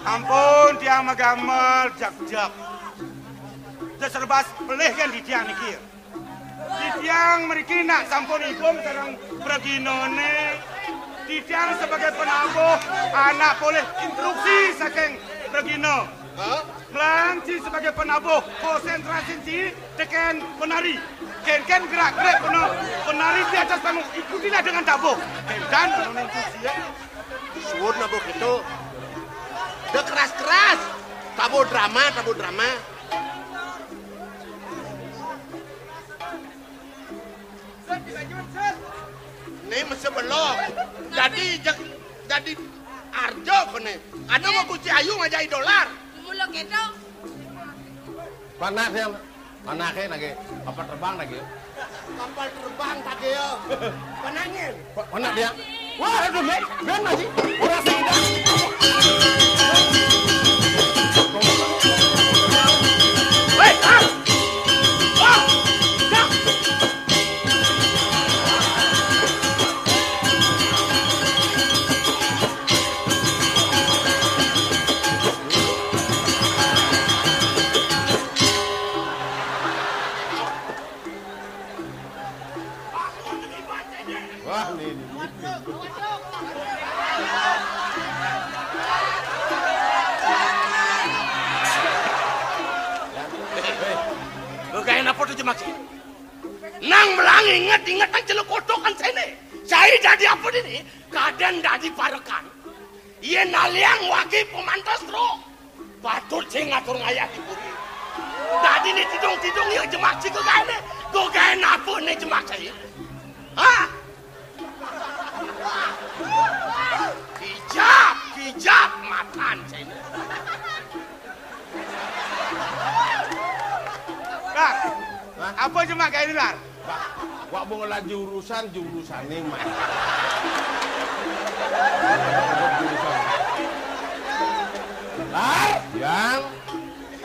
Ampun tiang magamal jak. Serbas pelih kan di tiang nikir. Di tiang meriki nak sampun ibum sarang preginone. Di tiang sebagai penabuh anak boleh instruksi saking pregino. Melanci sebagai penabuh konsentrasi si tekan penari. Ken gerak-gerak penari di atas panggung ikutilah dengan tabuh. Dan menurut instruksi ya. Suwun nabuh itu. Udah keras. Tabu drama. Nih mesti belum. Jadi arjo kene. Ada mau kuci ayu ngajai dolar. Mulo gitu. Panake lagi. Kapal terbang lagi. Kapal terbang tadi ya. Panangin. Panak dia. Wah, aduh, ben masih. Ora sida. Wah, nih. Gagain apa tuh jemak sih? Nang melang inget nang celuk kodokan sini. Saya jadi apa ini? Kadang jadi parakan. Ia naliang wagi pemantas tro. Patut sing ngatur ngayah di puri. Tadi ni tidung ya jemak sih gagain apa nih jemak saya? Hah? Hijab makan saya. Lar, apa cuma kayak ini, Lar? Wak bunga jurusan ini mah. Lar, yang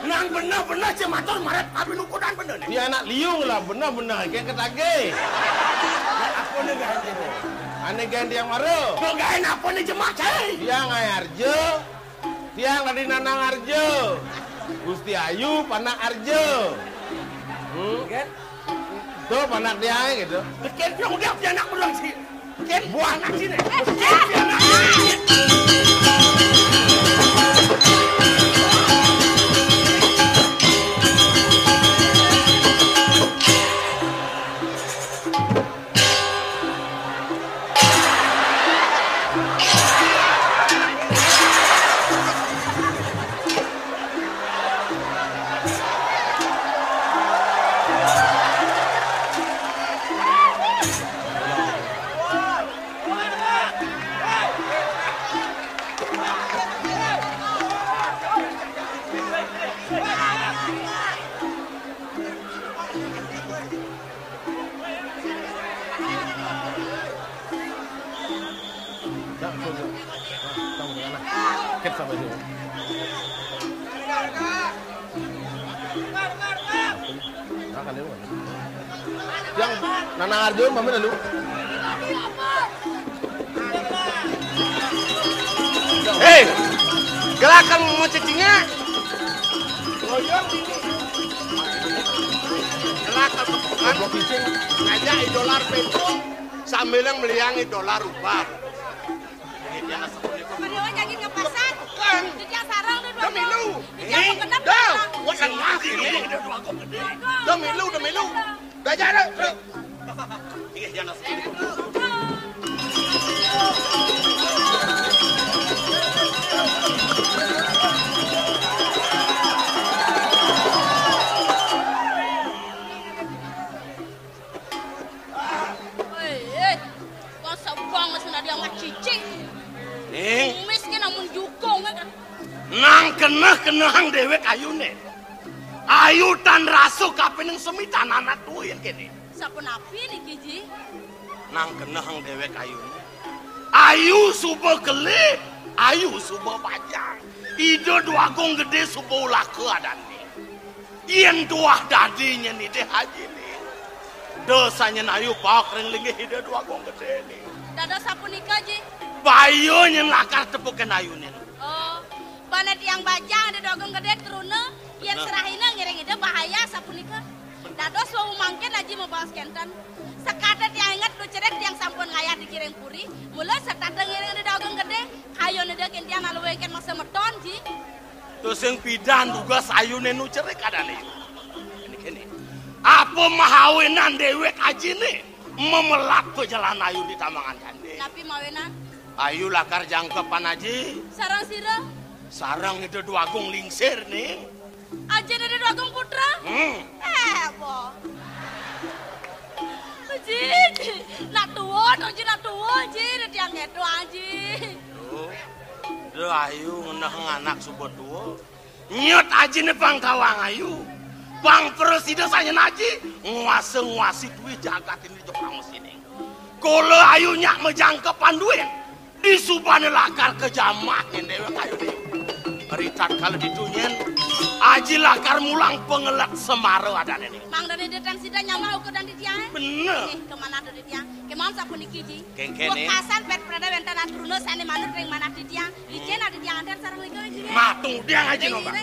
Nang bener-bener jematur maret abi nukudan bener nih. dia anak liung lah, bener-bener kayak ketage. Apa nih ganti? Ane ganti yang maru. Gagain apa nih jemak saya? Dia ngayarjo, dia ngadi nanang arjo. Gusti Ayu panak arjo. Kan? Tuh panak dia gitu. Ken yang udah punya anak berulang sih. Ken buang anak sini. Ket sampai sini. Makan dulu. Yang Nanang Arjo mami dulu. Hei, gerakan mau cacingnya. Gerakan kebukan. Ngajak dolar peso sambil yang meliangi dolar ubah. Jadi ngepasan. Jadi sarang nih dua. Demilu. Dah, wasan mati ini. Demilu. Dah jalan. Iya, jangan segini. Miskin namun jukung kan. Nang keneh dewek ayune. Ayu tan raso kapeneng semitan anak tuh yang kene. Siapa napi nih Kiji? Nang keneh dewek ayune. Ayu subuh gele, ayu subuh panjang. Ide dua gong gede subuh ulah keadaan nih. Ien tuah dadinya nih deh haji nih. Dosanya ayu pak ring linggih ide dua gong gede nih. Dada siapa nikah Ji? Bayo yang lakar tepukan ayunin. Oh, banet yang bajang ada dogong gede teruna, yang serahina ngiring ide bahaya sapunika. Dados wau mangken aji mau bawas kenten. Sekadet yang ingat lu cerek yang sampun ngayah dikiring puri, mulai setata ngiring ide dogong gede, kayo nede kentian alu weken masa meton Ji. Terus yang pidan juga sayunin nu cerek ada nih. Ini. Apa mahawenan dewek aji nih? Memelak pejalan ayu di Tamangan Candi. Tapi mawenan? Ayu lakar jangkepan aji. Sarang sira? Sarang itu dua gong lingsir nih. Aji ada dua gong putra? Boh. Ji, nak tua, Ji, ada tiang itu Aji. Duh, ayu ngenah anak subot tua. Nyot aji nih pang tawang ayu. Bang presiden saya naji nguasi duit jagat ini Jepang sini. Kalau ayu nyak menjangkepan duit di subane lakar ke jamak dewe kayu deh. Ritat kalau ditunyen aji lakar mulang pengelat semaro ada nih. Mang dari detang sida nyamau ke dan ditiang. Bener. Kemana ada ditiang? Kemana sapu nikiji? Kengkene. Bekasan pet prada wentan atruno sane manut ring mana ditiang. Ijen ada ditiang antar sarang liga iki. Matung dia ngaji nomba.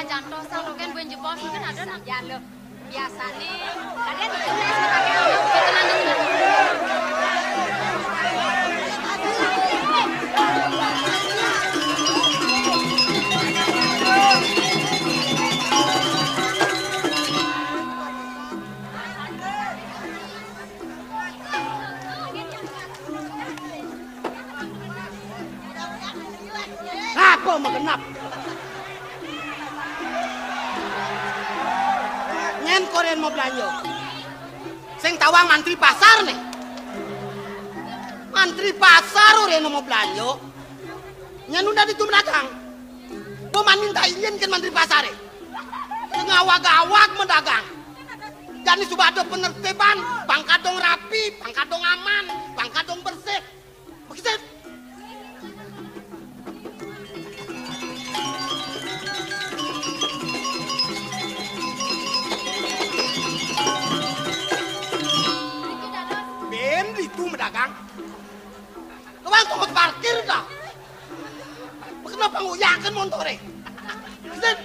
jantos kalau kan buen jebos kan ada nak jalo. Biasa nih. Kalian ditulis pakai Apa magenap? Nyen koren mau belanja. Sing tawang mantri pasar nih. Mantri pasar orang mau belanja. Nyen udah di dagang. Boman minta izin kan mantri pasar nih. Ngawag-awag mendagang. Jadi sudah ada penertiban, pangkadong rapi, pangkadong aman, pangkadong bersih. Begitu. Itu mendagang. Kemana tunggu parkir dah? Kenapa nguyakan montore? Zed.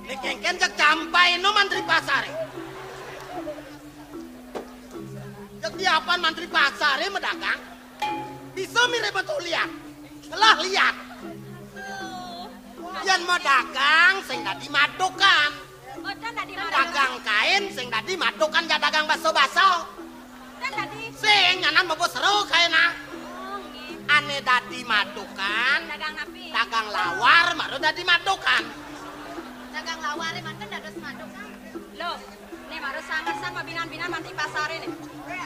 Nekengken jak campai no mantri pasar. Jak diapan mantri pasar mendagang. Bisa mirip betul lihat. Lah lihat. Yang mau dagang sing dadi madokan. Dagang kain sing dadi madokan ya dagang baso-baso. Sing nyanan mau seru kaina. Ane dadi madokan. Dagang lawar baru dadi madokan. Dagang lawar mantan dados madokan. Loh, nih baru sang mabinan-binan mantri pasar ini.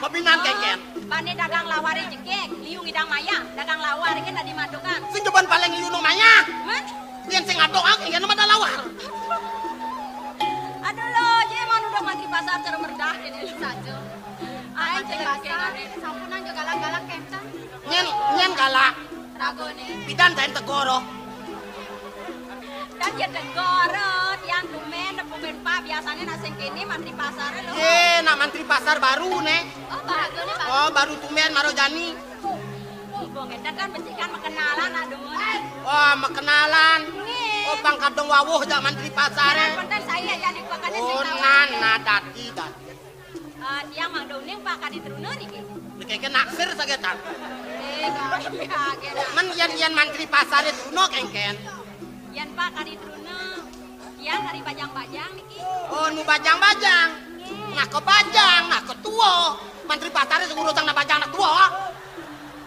Mabinan kengken. Bane dagang lawar jekek, liung idang maya. Dagang lawar kan dadi madokan. Sing coban paling liung maya. Yang sing adok aku yang nama lawar. Aduh lo, jadi mana udah mantri pasar cara merdah ini saja. Ay, pasar, sampunan juga galak-galak kencan. Nyen galak. Rago nih. Pidan tain tegoro. Dan dia tegoro, yang tumen, pemen pak biasanya nasi kini mantri pasar lo. Nak mantri pasar baru nih. Oh baru nih baru. Oh baru tumen marojani. Ibu ngedan kan becikan makenalan aduh. Oh makenalan. Oh pangkadong wawuh jak mantri pasar. Penting saya jadi pakane sing tawar. Oh nana dadi. Dia mang doning pak kadi truna niki. Keke naksir sagetan. Kagak. Men yen mantri pasar itu no kengken. Yen pak kadi truna. Yang kadi bajang-bajang niki. Oh nu bajang-bajang. Nak ke bajang, nak ke tua. Mantri pasar itu urusan nak bajang nak tua.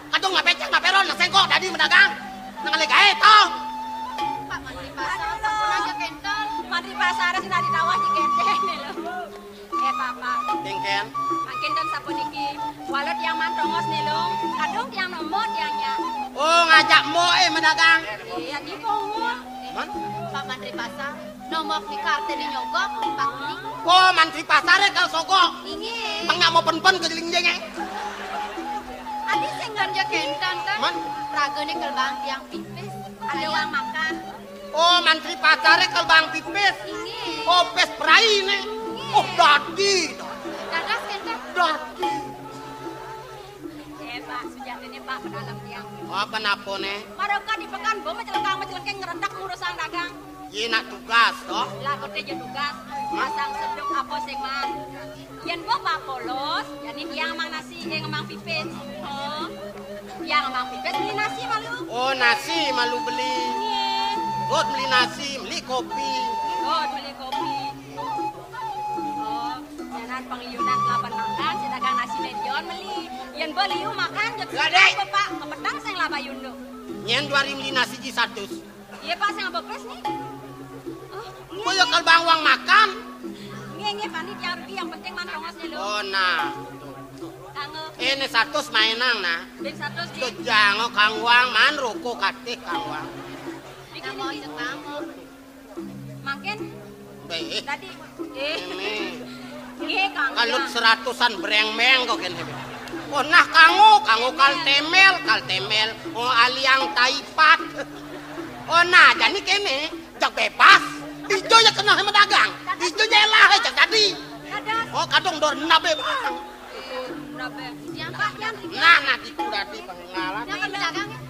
Kadang nggak becek, nggak peron, nggak sengkok, dadi mendagang. Nang legae toh. Pak mantri pasar, sampun aja kental. Mantri pasar sudah ditawah di kenteng nih lo. Papa. Kengken. Makin dan sapun iki. Walau tiang mantongos nih lo. Kadang tiang nomor tiangnya. Oh ngajak moe mendagang. Iya di bawah. Man? Pak mantri pasar, nomor di kartu di nyogok, Pak Uni. Oh mantri pasar kalau sogok. Ingin. Mang mau pen-pen ke jeling-jeng. Adi senggan aja kentan kan? Man? Rago nih kelbang tiang pipis. Ada uang makan. Oh mantri pasar kalau bang pipis. Ingin. Oh pes perai nih. Oh dadi. Dadas kentan. Dadi. Pak, sejatinya Pak pedalam tiang. Oh kenapa nih? Marokah di pekan, bo mencelengkang ngerendak ngurusan dagang. Iya nak tugas toh. Lah kerja tugas. Masang seduk apa sing man. Yen bo Pak polos, jadi dia ngemang nasi, dia ngemang pipis. Oh. Dia ngemang pipis beli nasi malu. Oh nasi malu beli. God beli nasi, beli kopi. God beli kopi. Oh, jangan pangiyunan kelaban makan, si dagang nasi medion beli. Yen bo liu makan jadi Pak, kepedang sing labayun do. Nyen 2 beli nasi ji 100. Iya Pak, sing abokes nih. Oh ya kalau bang uang makan. Nge panitia rugi yang penting mantongosnya lo. Oh nah. Kange. Ini 100 mainang nah. Bing 100 Tuh jangan kang uang man ruko katik kang uang. Bikin ini. Makin. Baik. Tadi. Ini. Nge kang. Kalau 100-an bereng-meng kok kan. Oh nah kangu kal temel. Oh aliang taipat. Oh nah jadi kene jak bebas. Ijo ya kena sama dagang. Ijo jelah cak tadi. Oh kadong dor nabe bang. Nabe. Diangkat yang. Nah, nanti kuda di pengalan. Yang dagang.